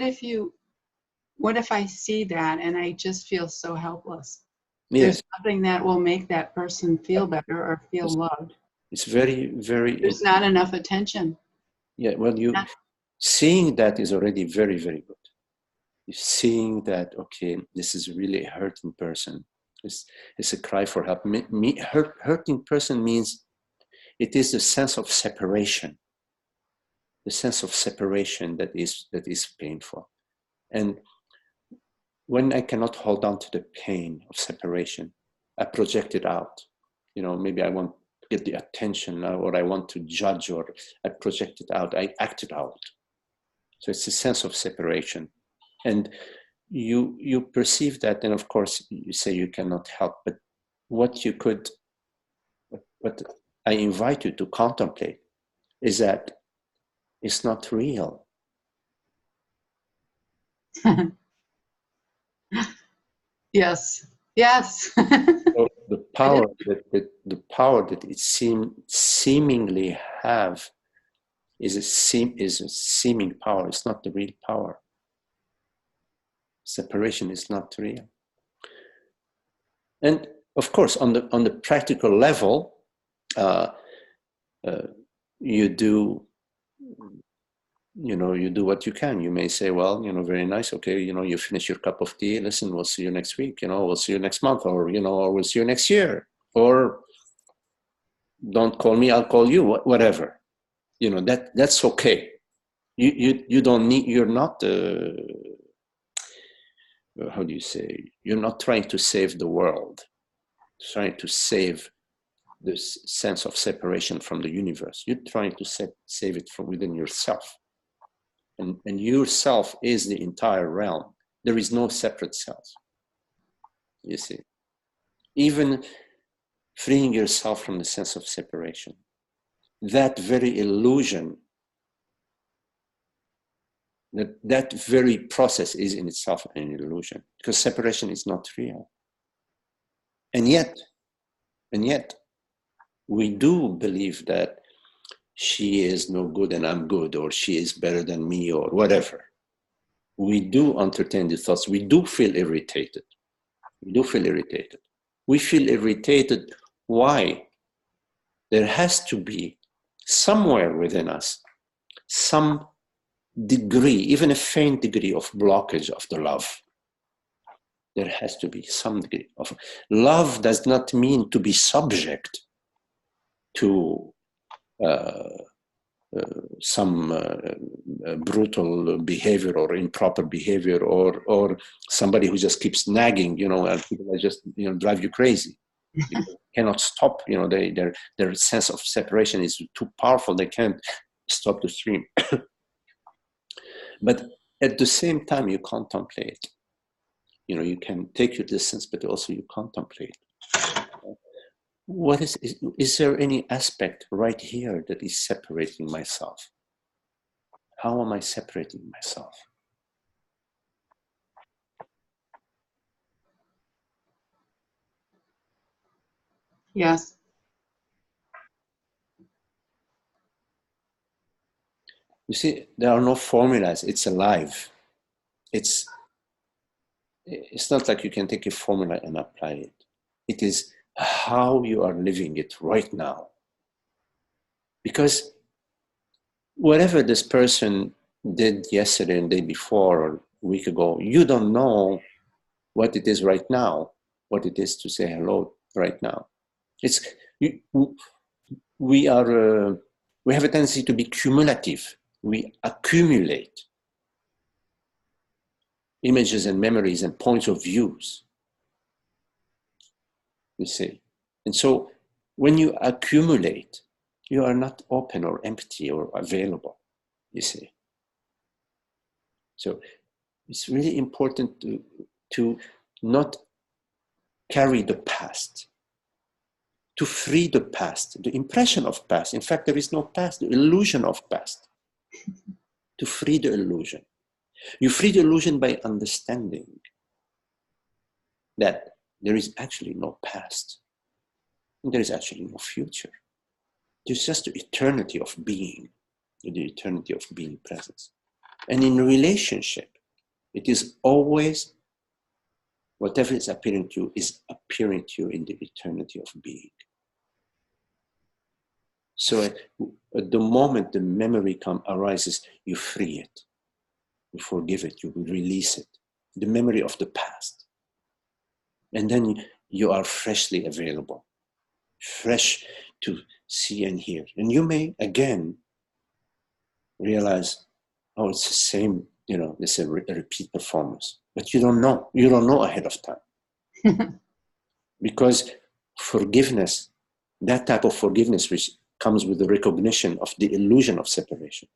if I see that and I just feel so helpless? There's nothing that will make that person feel better or feel loved. It's very, very. There's not enough attention. Yeah, well, seeing that is already very, very good. Seeing that, okay, this is really a hurting person. It's a cry for help. Hurting person means it is the sense of separation. The sense of separation that is painful. And when I cannot hold on to the pain of separation, I project it out. You know, maybe I want to get the attention, or I want to judge, or I project it out, I act it out. So it's a sense of separation. And you perceive that, and of course you say you cannot help, but what I invite you to contemplate is that it's not real. Yes. So the power that it seemingly have is a seeming power. It's not the real power. Separation is not real. And of course, on the practical level, you do what you can. You may say, well, very nice. Okay, you finish your cup of tea. Listen, we'll see you next week. We'll see you next month, or we'll see you next year. Or don't call me, I'll call you. Whatever. That's okay. You don't need. You're not. How do you say? You're not trying to save the world. Trying to save this sense of separation from the universe. You're trying to save it from within yourself. And yourself is the entire realm. There is no separate self. You see. Even freeing yourself from the sense of separation. That very illusion, that very process is in itself an illusion. Because separation is not real. And yet, we do believe that she is no good and I'm good, or she is better than me, or whatever. We do entertain the thoughts. We do feel irritated. We feel irritated. Why? There has to be somewhere within us some degree, even a faint degree of blockage of the love. There has to be some degree of love. Does not mean to be subject to some brutal behavior or improper behavior, or somebody who just keeps nagging, and people that just drive you crazy. You cannot stop. Their sense of separation is too powerful. They can't stop the stream. But at the same time, you contemplate. You can take your distance, but also you contemplate. What is there any aspect right here that is separating myself? How am I separating myself? Yes. You see, there are no formulas. It's alive. It's not like you can take a formula and apply it. It is how you are living it right now. Because whatever this person did yesterday and the day before or a week ago, you don't know what it is right now, what it is to say hello right now. We have a tendency to be cumulative. We accumulate images and memories and points of views. You see. And so when you accumulate, you are not open or empty or available, you see. So it's really important to not carry the past, to free the past, the impression of past. In fact, there is no past, the illusion of past. To free the illusion. You free the illusion by understanding that there is actually no past. And there is actually no future. There's just the eternity of being, the eternity of being presence. And in relationship, it is always Whatever is appearing to you is appearing to you in the eternity of being. So at the moment the memory arises, you free it, you forgive it, you release it, the memory of the past. And then you are freshly available, fresh to see and hear. And you may again realize, oh, it's the same, it's a repeat performance. But you don't know ahead of time. Because forgiveness, that type of forgiveness which comes with the recognition of the illusion of separation,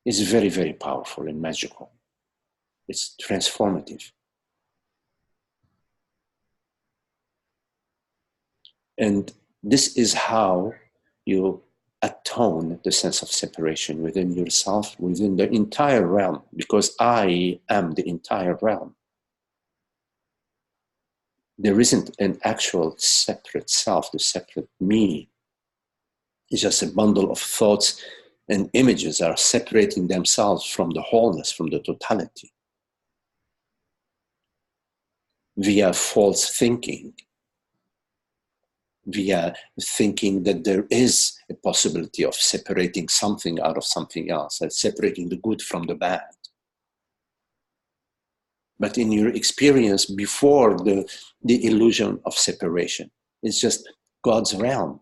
is very, very powerful and magical. It's transformative. And this is how you atone the sense of separation within yourself, within the entire realm, because I am the entire realm. There isn't an actual separate self, the separate me. It's just a bundle of thoughts and images are separating themselves from the wholeness, from the totality, via false thinking, via thinking that there is a possibility of separating something out of something else, and separating the good from the bad. But in your experience before the illusion of separation, it's just God's realm.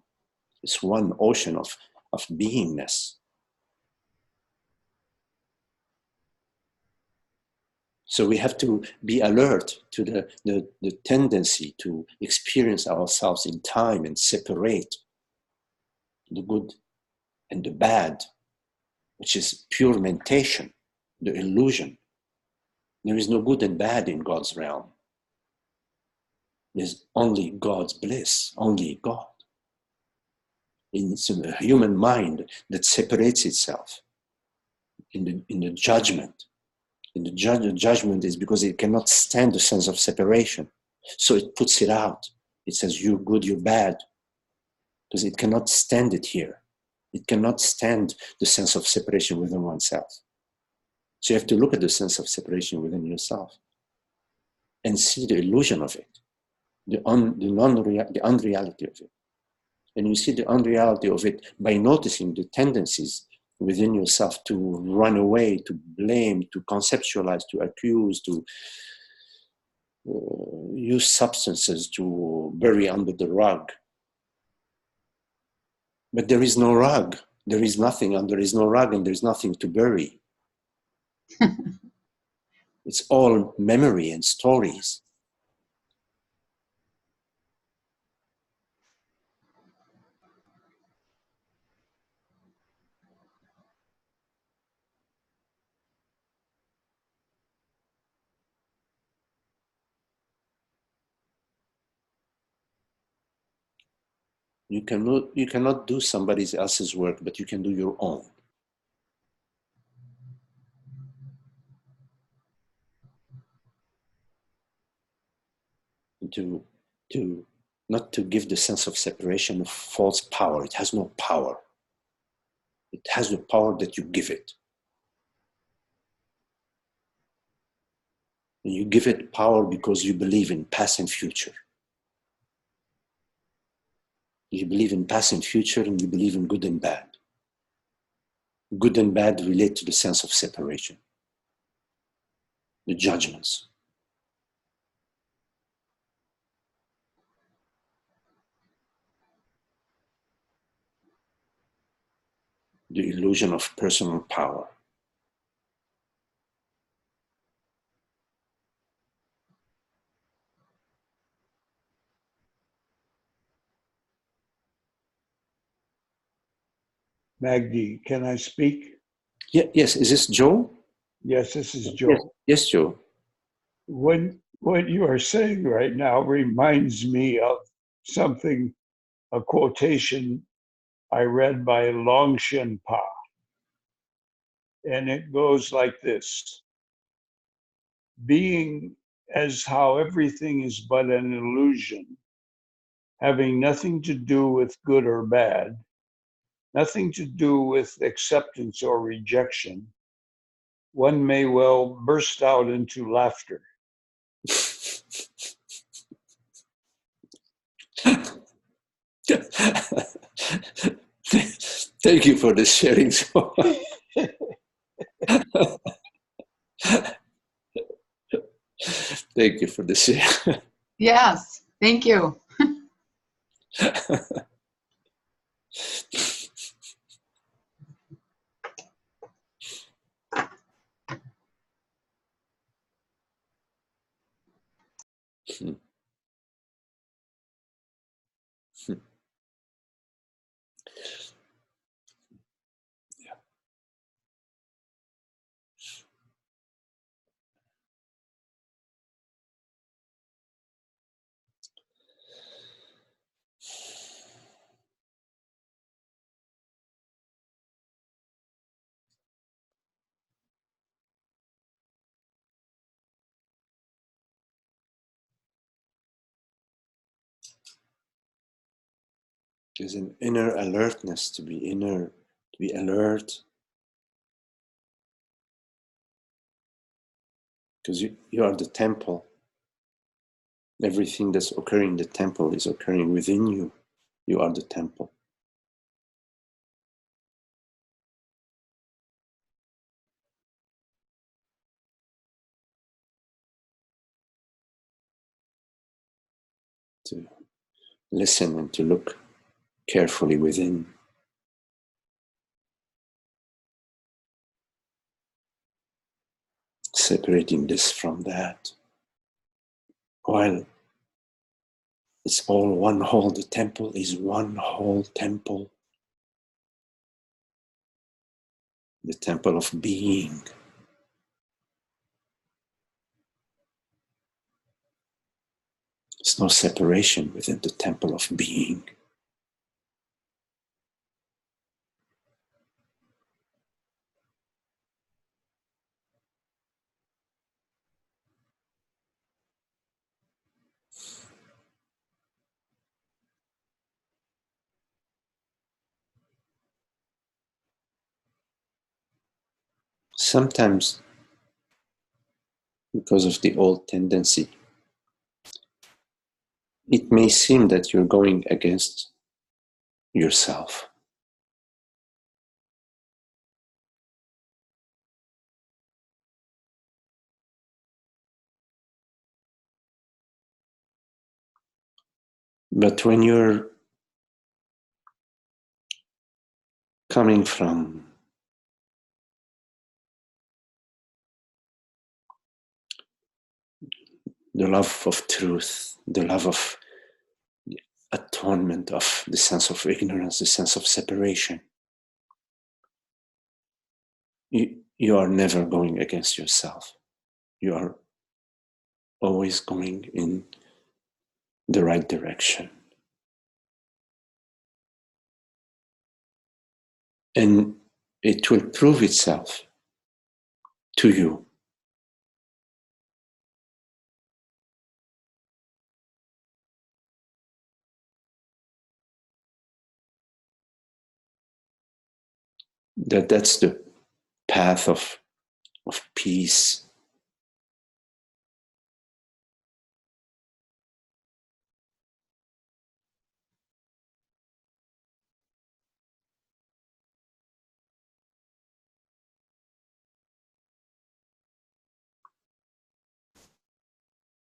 It's one ocean of beingness. So we have to be alert to the tendency to experience ourselves in time and separate the good and the bad, which is pure mentation, the illusion. There is no good and bad in God's realm. There's only God's bliss, only God. It's a human mind that separates itself in the judgment. In the judgment is because it cannot stand the sense of separation. So it puts it out. It says, you're good, you're bad. Because it cannot stand it here. It cannot stand the sense of separation within oneself. So you have to look at the sense of separation within yourself and see the illusion of it, the unreality of it. And you see the unreality of it by noticing the tendencies within yourself to run away, to blame, to conceptualize, to accuse, to use substances to bury under the rug. But there is no rug. There is nothing, and there is no rug, and there is nothing to bury. It's all memory and stories. You cannot do somebody else's work, but you can do your own. Not to give the sense of separation a false power. It has no power. It has the power that you give it. And you give it power because you believe in past and future. You believe in past and future, and you believe in good and bad. Good and bad relate to the sense of separation, the judgments. The illusion of personal power. Magdi, can I speak? Yeah, yes, is this Joe? Yes, this is Joe. Yes, Joe. What you are saying right now reminds me of something, a quotation I read by Longshen Pa. And it goes like this: being as how everything is but an illusion, having nothing to do with good or bad, nothing to do with acceptance or rejection, one may well burst out into laughter. Thank you for the sharing. Thank you for the share. Yes, thank you. There's an inner alertness to be alert, because you are the temple. Everything that's occurring in the temple is occurring within you. You are the temple. To listen and to look carefully within. Separating this from that. While it's all one whole, the temple is one whole temple. The temple of being. There's no separation within the temple of being. Sometimes, because of the old tendency, it may seem that you're going against yourself. But when you're coming from the love of truth, the love of the atonement of the sense of ignorance, the sense of separation, you are never going against yourself. You are always going in the right direction. And it will prove itself to you. That's the path of peace.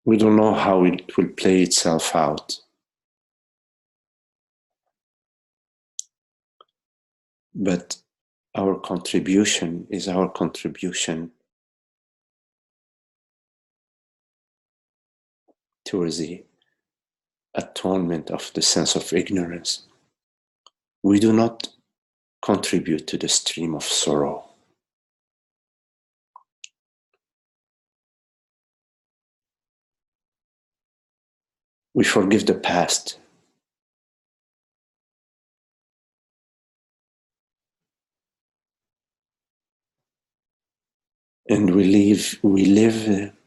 We don't know how it will play itself out. But our contribution is our contribution towards the atonement of the sense of ignorance. We do not contribute to the stream of sorrow. We forgive the past. And we live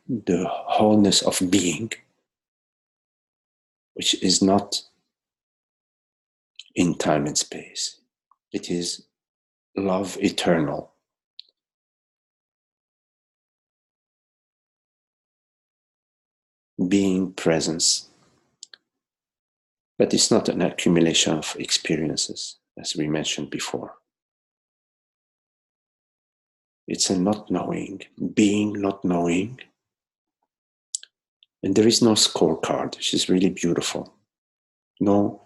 the wholeness of being, which is not in time and space. It is love eternal. Being presence. But it's not an accumulation of experiences, as we mentioned before. It's a not knowing, being not knowing. And there is no scorecard, which is really beautiful. No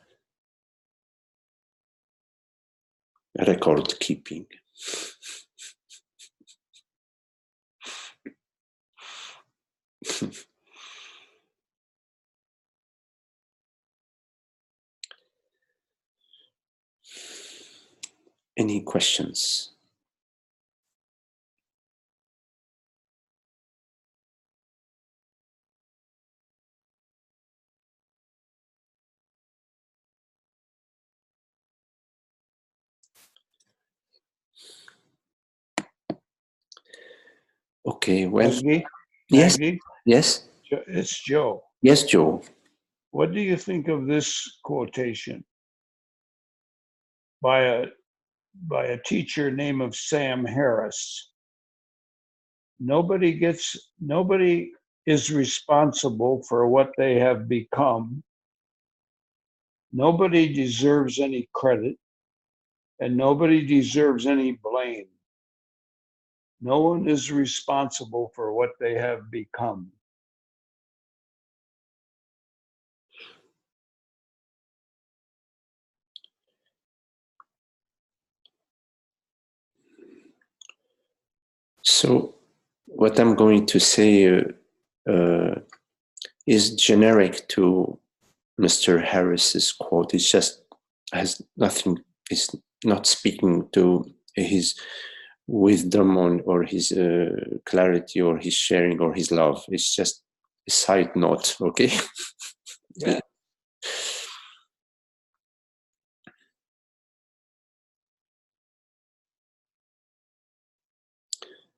record keeping. Any questions? Okay, well, Maggie? yes, Maggie? yes, It's Joe. yes, Joe. What do you think of this quotation by a teacher named of Sam Harris? Nobody is responsible for what they have become. Nobody deserves any credit, and nobody deserves any blame. No one is responsible for what they have become. So what I'm going to say is generic to Mr. Harris's quote. It just has nothing, it's not speaking to his wisdom or his clarity or his sharing or his love. It's just a side note, okay? Yeah.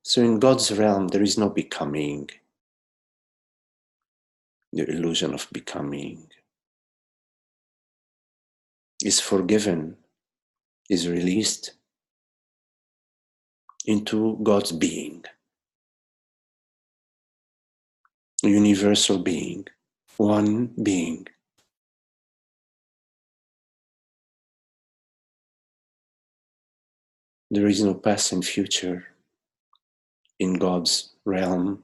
So in God's realm, there is no becoming, the illusion of becoming is forgiven, is released into God's being, universal being, one being. There is no past and future in God's realm,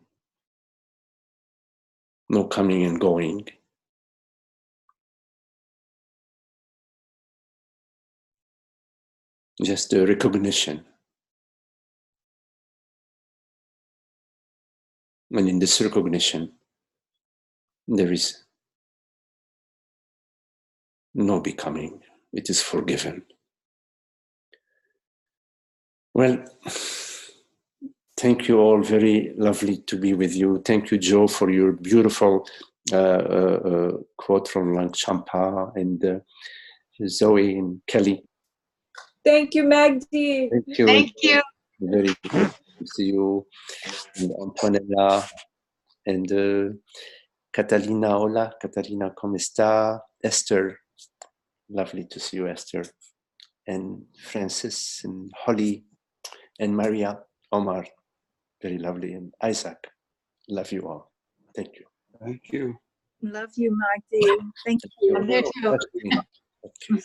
no coming and going. Just the recognition. And in this recognition, there is no becoming. It is forgiven. Well, thank you all. Very lovely to be with you. Thank you, Joe, for your beautiful quote from Longchenpa, and Zoe and Kelly. Thank you, Magdi. Thank you. Thank you. Very good to see you. And Antonella and Catalina. Hola, Catalina, ¿cómo está? Esther. Lovely to see you, Esther. And Francis and Holly and Maria, Omar. Very lovely. And Isaac. Love you all. Thank you. Thank you. Love you, Magdi. Thank you. Love you too. Okay.